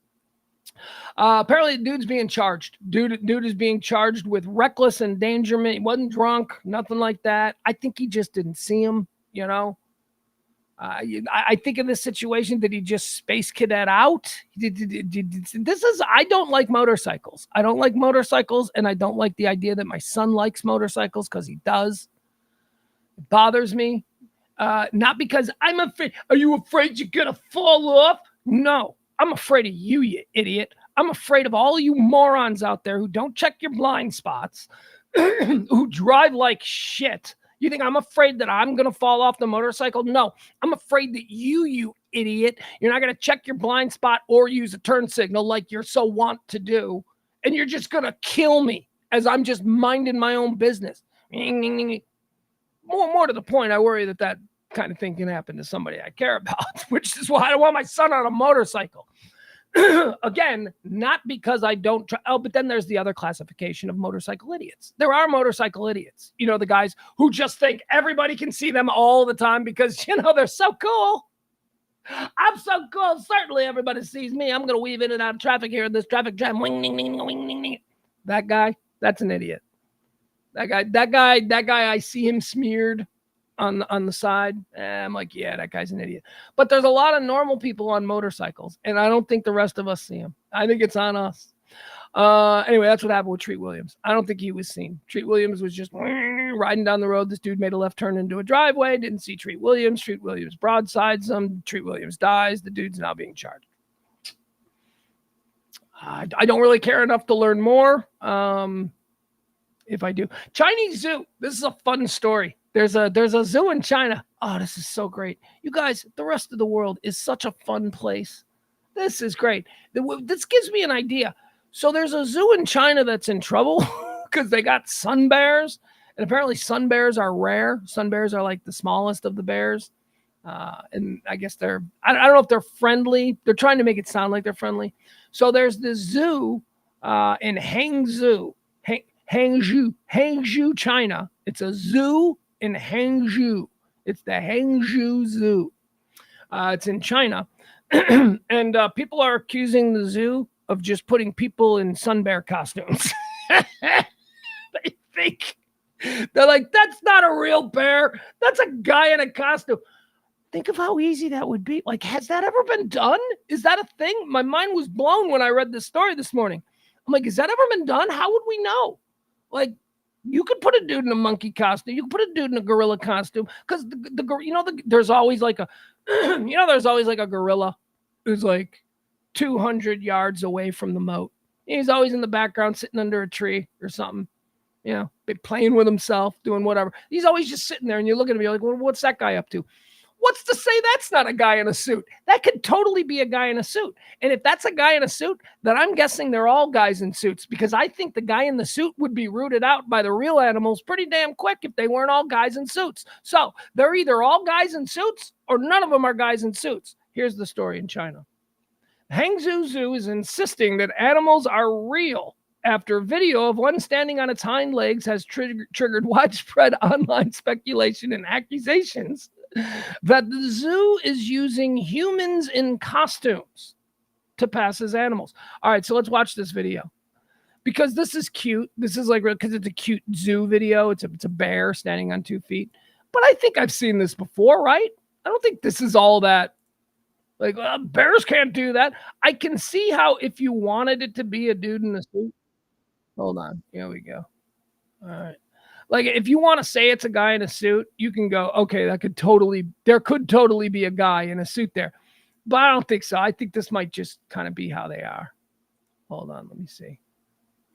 Apparently, the dude's being charged. Dude is being charged with reckless endangerment. He wasn't drunk, nothing like that. I think he just didn't see him, I think in this situation, did he just space cadet out? I don't like motorcycles. And I don't like the idea that my son likes motorcycles because he does. It bothers me. Not because I'm afraid. Are you afraid you're going to fall off? No, I'm afraid of you, you idiot. I'm afraid of all you morons out there who don't check your blind spots, who drive like shit. You think I'm afraid that I'm going to fall off the motorcycle? No, I'm afraid that you idiot, you're not going to check your blind spot or use a turn signal like you're so wont to do. And you're just going to kill me as I'm just minding my own business. More to the point, I worry that kind of thing can happen to somebody I care about, which is why I don't want my son on a motorcycle. Again, not because I don't try. Oh, but then there's the other classification of motorcycle idiots. There are motorcycle idiots. The guys who just think everybody can see them all the time because, they're so cool. I'm so cool. Certainly everybody sees me. I'm going to weave in and out of traffic here in this traffic jam. Wing, ding, ding, wing, ding, ding. That guy, that's an idiot. That guy, I see him smeared on the side. I'm like, yeah, that guy's an idiot. But there's a lot of normal people on motorcycles, and I don't think the rest of us see him. I think it's on us. Anyway, that's what happened with Treat Williams. I don't think he was seen. Treat Williams was just riding down the road. This dude made a left turn into a driveway, didn't see Treat Williams. Treat Williams broadsides him. Treat Williams dies. The dude's now being charged. I don't really care enough to learn more. If I do. Chinese zoo. This is a fun story. There's a zoo in China. Oh, this is so great. You guys, the rest of the world is such a fun place. This is great. This gives me an idea. So there's a zoo in China that's in trouble because they got sun bears. And apparently sun bears are rare. Sun bears are like the smallest of the bears. And I guess I don't know if they're friendly. They're trying to make it sound like they're friendly. So there's this zoo in Hangzhou, China. It's a zoo in Hangzhou. It's the Hangzhou Zoo. It's in China. And people are accusing the zoo of just putting people in sun bear costumes. They think they're like, that's not a real bear. That's a guy in a costume. Think of how easy that would be. Like, has that ever been done? Is that a thing? My mind was blown when I read this story this morning. I'm like, has that ever been done? How would we know? Like, you could put a dude in a monkey costume. You could put a dude in a gorilla costume. Because there's always like a, there's always like a gorilla who's like 200 yards away from the moat. He's always in the background, sitting under a tree or something. Playing with himself, doing whatever. He's always just sitting there, and you're looking at me like, well, what's that guy up to? What's to say that's not a guy in a suit? That could totally be a guy in a suit. And if that's a guy in a suit, then I'm guessing they're all guys in suits, because I think the guy in the suit would be rooted out by the real animals pretty damn quick if they weren't all guys in suits. So they're either all guys in suits or none of them are guys in suits. Here's the story in China. Hangzhou Zoo is insisting that animals are real after video of one standing on its hind legs has triggered widespread online speculation and accusations that the zoo is using humans in costumes to pass as animals. All right, so let's watch this video, because this is cute. This is like, because it's a cute zoo video. It's a bear standing on 2 feet. But I think I've seen this before, right? I don't think this is all that, like, bears can't do that. I can see how if you wanted it to be a dude in a suit. Hold on. Here we go. All right. Like, if you want to say it's a guy in a suit, you can go, okay, there could totally be a guy in a suit there. But I don't think so. I think this might just kind of be how they are. Hold on, let me see.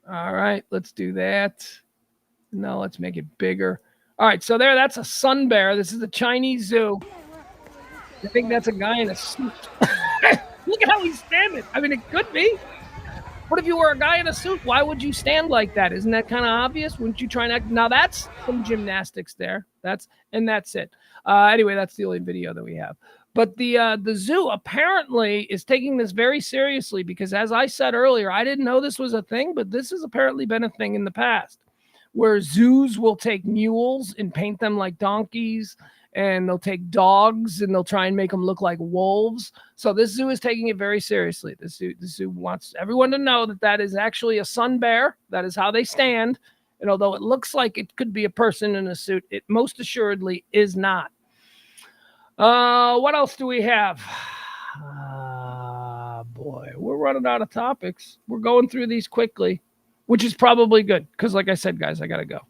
All right, let's do that. Now let's make it bigger. All right, so that's a sun bear. This is a Chinese zoo. I think that's a guy in a suit. Look at how he's standing. I mean, it could be. What if you were a guy in a suit? Why would you stand like that? Isn't that kind of obvious? Wouldn't you try and act? Now that's some gymnastics there. That's it. Anyway, that's the only video that we have. But the zoo apparently is taking this very seriously, because, as I said earlier, I didn't know this was a thing, but this has apparently been a thing in the past, where zoos will take mules and paint them like donkeys, and they'll take dogs and they'll try and make them look like wolves. So this zoo is taking it very seriously. The zoo wants everyone to know that is actually a sun bear. That is how they stand. And although it looks like it could be a person in a suit, it most assuredly is not. What else do we have? Boy, we're running out of topics. We're going through these quickly, which is probably good, because, like I said, guys, I gotta go.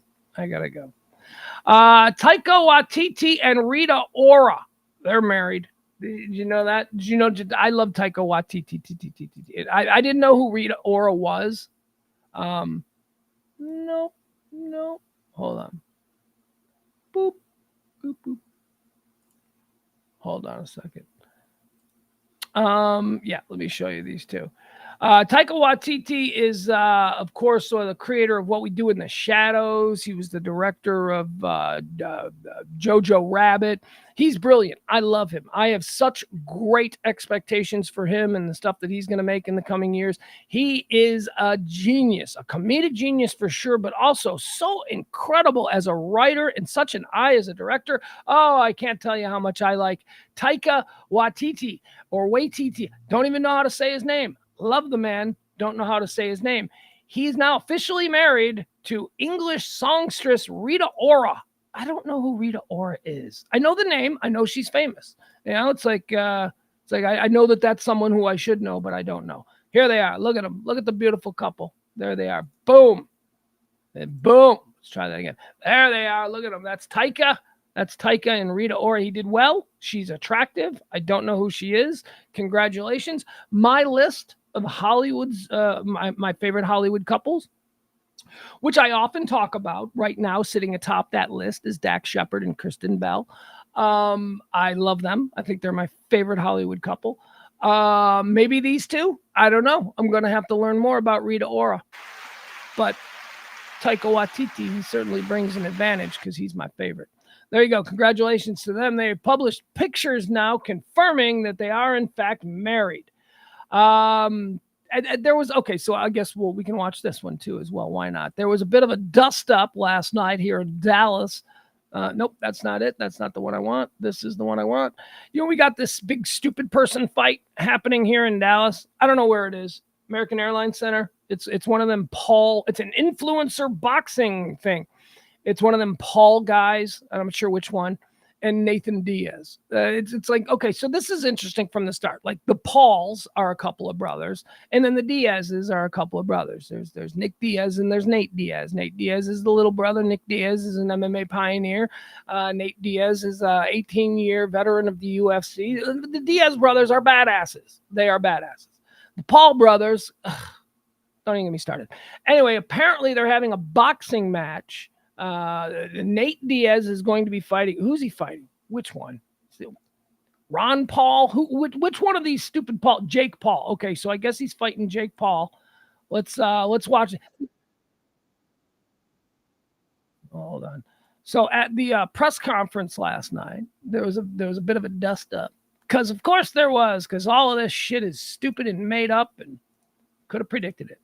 Taika Waititi and Rita Ora, they're married. Did you know that? Did you know? I love Taika Waititi. I didn't know who Rita Ora was. No. Hold on. Boop. Hold on a second. Yeah, let me show you these two. Taika Waititi is, of course, sort of the creator of What We Do in the Shadows. He was the director of Jojo Rabbit. He's brilliant. I love him. I have such great expectations for him and the stuff that he's going to make in the coming years. He is a genius, a comedic genius for sure, but also so incredible as a writer and such an eye as a director. Oh, I can't tell you how much I like Taika Waititi, or Waititi. Don't even know how to say his name. Love the man. Don't know how to say his name. He's now officially married to English songstress Rita Ora. I don't know who Rita Ora is. I know the name. I know she's famous. It's like I know that's someone who I should know, but I don't know. Here they are. Look at them. Look at the beautiful couple. There they are. Boom. And boom. Let's try that again. There they are. Look at them. That's Taika. That's Taika and Rita Ora. He did well. She's attractive. I don't know who she is. Congratulations. My list of Hollywood's my favorite Hollywood couples, which I often talk about. Right now, sitting atop that list is Dax Shepard and Kristen Bell. I love them. I think they're my favorite Hollywood couple. Maybe these two. I don't know. I'm going to have to learn more about Rita Ora. But Taika Waititi, he certainly brings an advantage because he's my favorite. There you go. Congratulations to them. They published pictures now confirming that they are, in fact, married. And there was, okay, so I guess we can watch this one too as well. Why not? There was a bit of a dust up last night here in Dallas. Nope, that's not it. That's not the one I want. This is the one I want. We got this big stupid person fight happening here in Dallas. I don't know where it is. American Airlines Center. It's one of them Paul. It's an influencer boxing thing. It's one of them Paul guys. I'm not sure which one. And Nathan Diaz. It's like, okay, so this is interesting from the start. Like the Pauls are a couple of brothers, and then the Diazes are a couple of brothers. There's Nick Diaz and there's Nate Diaz. Nate Diaz is the little brother. Nick Diaz is an MMA pioneer. Nate Diaz is a 18-year veteran of the UFC. The Diaz brothers are badasses. They are badasses. The Paul brothers, don't even get me started. Anyway, apparently they're having a boxing match. Nate Diaz is going to be fighting. Who's he fighting? Which one? Ron Paul? Which one of these stupid Paul? Jake Paul. Okay, so I guess he's fighting Jake Paul. Let's watch it. Hold on. So at the press conference last night, there was a bit of a dust up. Because of course there was, because all of this shit is stupid and made up and could have predicted it.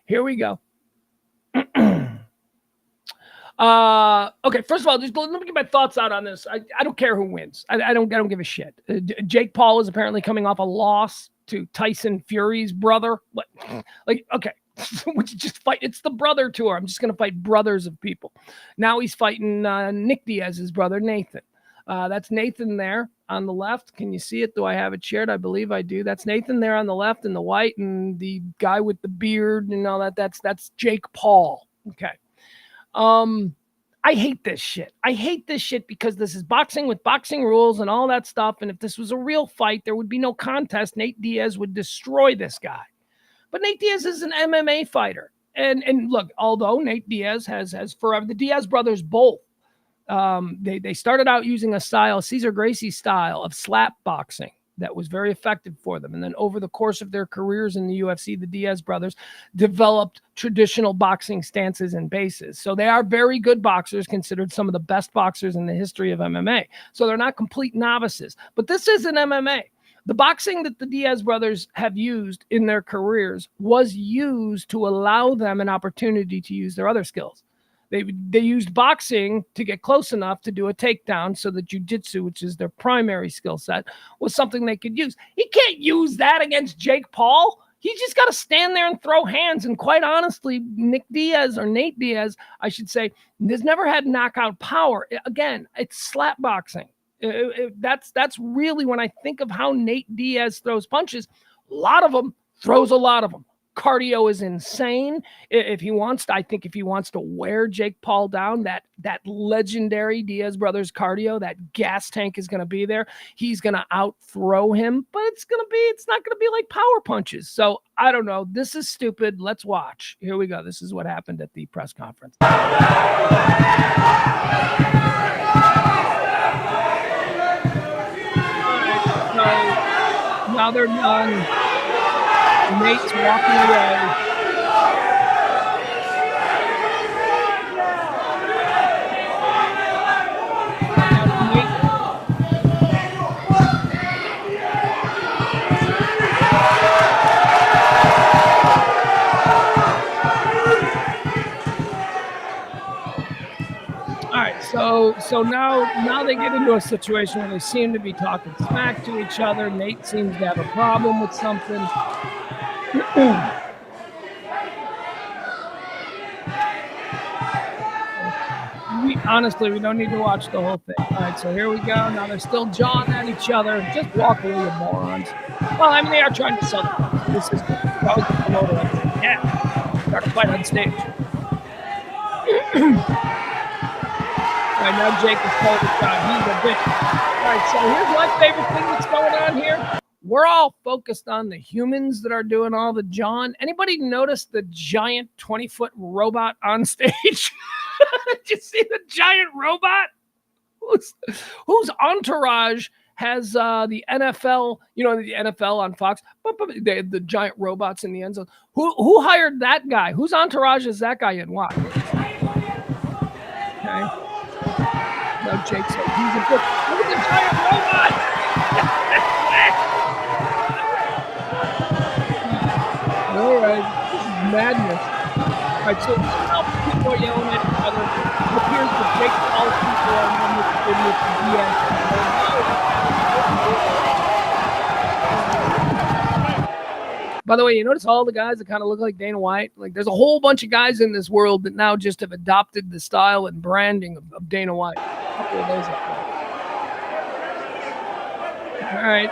Here we go. Okay, first of all, just let me get my thoughts out on this. I don't care who wins. I don't give a shit. Jake Paul is apparently coming off a loss to Tyson Fury's brother. What? Like, okay, would you just fight? It's the brother tour. I'm just gonna fight brothers of people. Now he's fighting Nick Diaz's brother Nathan. That's Nathan there on the left. Can you see it? Do I have it shared? I believe I do. That's Nathan there on the left in the white, and the guy with the beard and all that. That's Jake Paul. Okay. I hate this shit. I hate this shit because this is boxing with boxing rules and all that stuff. And if this was a real fight, there would be no contest. Nate Diaz would destroy this guy. But Nate Diaz is an MMA fighter. And look, although Nate Diaz has forever, the Diaz brothers both, they started out using a style, Cesar Gracie style of slap boxing that was very effective for them. And then over the course of their careers in the UFC, the Diaz brothers developed traditional boxing stances and bases. So they are very good boxers, considered some of the best boxers in the history of MMA. So they're not complete novices. But this isn't MMA. The boxing that the Diaz brothers have used in their careers was used to allow them an opportunity to use their other skills. They used boxing to get close enough to do a takedown so that jiu-jitsu, which is their primary skill set, was something they could use. He can't use that against Jake Paul. He's just got to stand there and throw hands. And quite honestly, Nick Diaz, or Nate Diaz, I should say, has never had knockout power. Again, it's slap boxing. That's really, when I think of how Nate Diaz throws punches, a lot of them throws a lot of them. Cardio is insane. If he wants to wear Jake Paul down, that legendary Diaz brothers cardio, that gas tank is going to be there. He's going to out throw him, but it's not going to be like power punches. So I don't know. This is stupid. Let's watch. Here we go. This is what happened at the press conference. All right, so now they're done. Nate's walking away. All right, so now they get into a situation where they seem to be talking smack to each other. Nate seems to have a problem with something. We don't need to watch the whole thing. All right, so here we go. Now they're still jawing at each other. Just walk away, you morons. Well, I mean, they are trying to sell it. This is good. Yeah, start a fight on stage. All right, now Jake is told his job. He's a bitch. All right, so here's my favorite thing that's going on here. We're all focused on the humans that are doing all the jawing. Anybody notice the giant 20-foot robot on stage? Did you see the giant robot? Whose entourage has the NFL, the NFL on Fox, they had the giant robots in the end zone. Who hired that guy? Whose entourage is that guy in? Watch. Okay. No, Jake said he's a book. Look at the giant robot. All right, this is madness. All right, so now people are yelling at each other. It appears that Jake Paul's people are in with the By the way, you notice all the guys that kind of look like Dana White? Like, there's a whole bunch of guys in this world that now just have adopted the style and branding of Dana White. A couple of those up there. All right.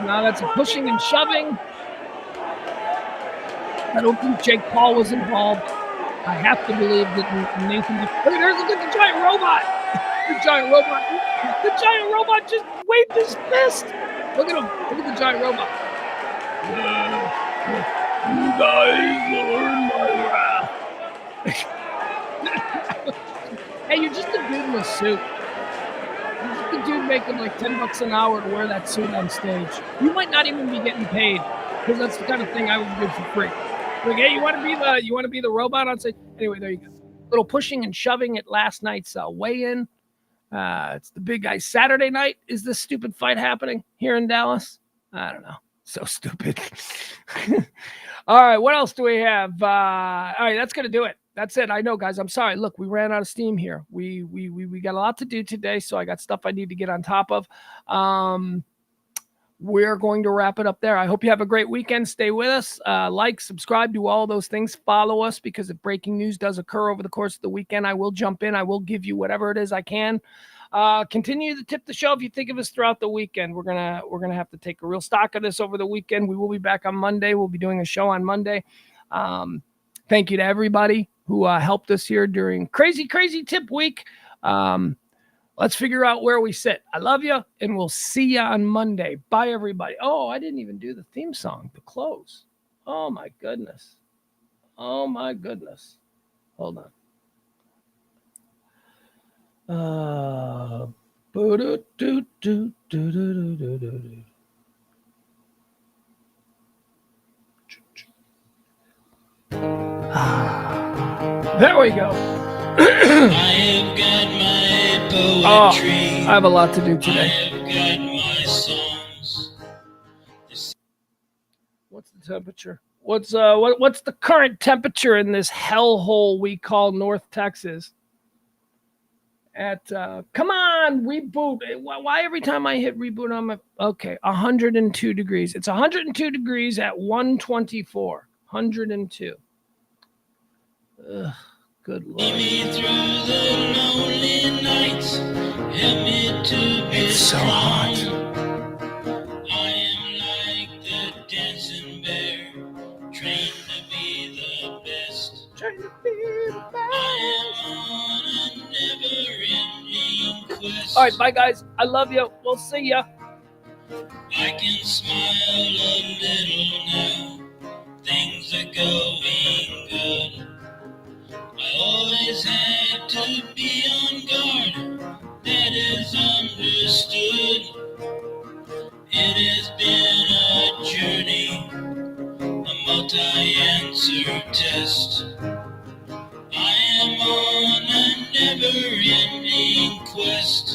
Now that's a pushing and shoving. I don't think Jake Paul was involved. I have to believe that Nathan. Look, there's the giant robot. The giant robot. The giant robot just waved his fist. Look at him. Look at the giant robot. You guys will earn my wrath. Hey, you're just a dude in a suit. You're just a dude making like $10 an hour to wear that suit on stage. You might not even be getting paid, because that's the kind of thing I would do for free. Like, hey, you want to be the robot on stage? Anyway, there you go. Little pushing and shoving at last night's weigh-in. It's the big guy. Saturday night is this stupid fight happening here in Dallas? I don't know. So stupid. All right, what else do we have? All right, that's gonna do it. That's it. I know, guys. I'm sorry. Look, we ran out of steam here. We got a lot to do today, so I got stuff I need to get on top of. We're going to wrap it up there. I hope you have a great weekend. Stay with us. Like, subscribe, do all those things. Follow us, because if breaking news does occur over the course of the weekend, I will jump in. I will give you whatever it is I can. Continue to tip the show if you think of us throughout the weekend. We're gonna have to take a real stock of this over the weekend. We will be back on Monday. We'll be doing a show on Monday. Thank you to everybody who helped us here during crazy tip week. Let's figure out where we sit. I love you, and we'll see you on Monday. Bye, everybody. Oh, I didn't even do the theme song to close. Oh, my goodness. Oh, my goodness. Hold on. There we go. I have got my poetry. I have a lot to do today. I have got my songs. What's the temperature? What's the current temperature in this hellhole we call North Texas? Come on, reboot. Why every time I hit reboot on my 102 degrees. It's 102 degrees at 124. 102. Ugh. Good Lord. Lead me through the lonely nights. Help me to be It's so hot. I am like the dancing bear, trained to be the best. I am on a never-ending quest. All right, bye, guys. I love you. We'll see ya. I can smile a little now. Things are going good. I always had to be on guard, that is understood. It has been a journey, a multi-answer test. I am on a never-ending quest.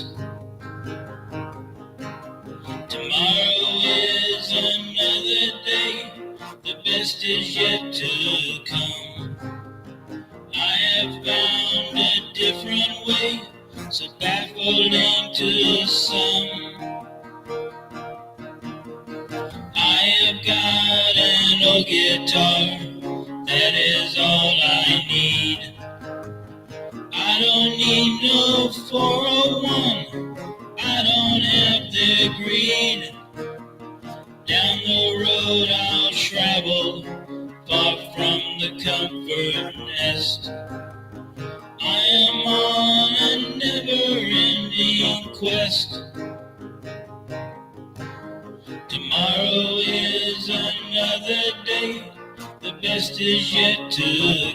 Tomorrow is another day, the best is yet to come. I have found a different way, so baffling to some. I have got an old guitar, that is all I need. I don't need no 401, I don't have the greed. Down the road I'll travel, far from the comfort nest. I am on a never-ending quest. Tomorrow is another day, the best is yet to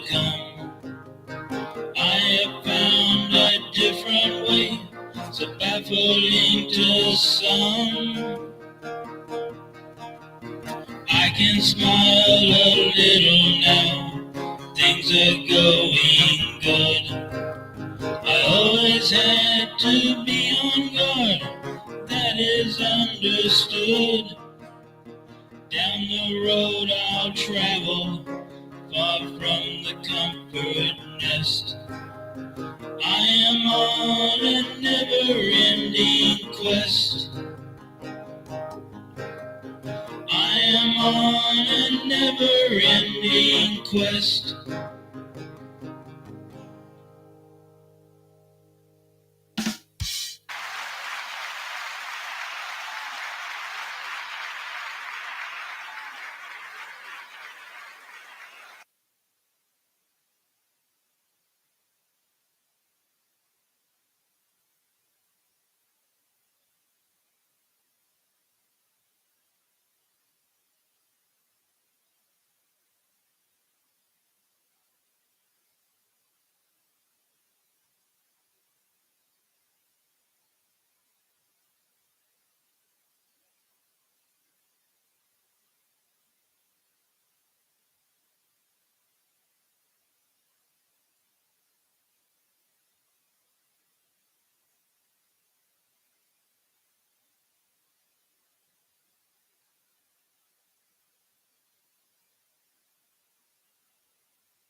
come. I have found a different way, so baffling to some. I can smile a little now, things are going good. I always had to be on guard, that is understood. Down the road I'll travel, far from the comfort nest. I am on a never-ending quest. I am on on a never-ending quest.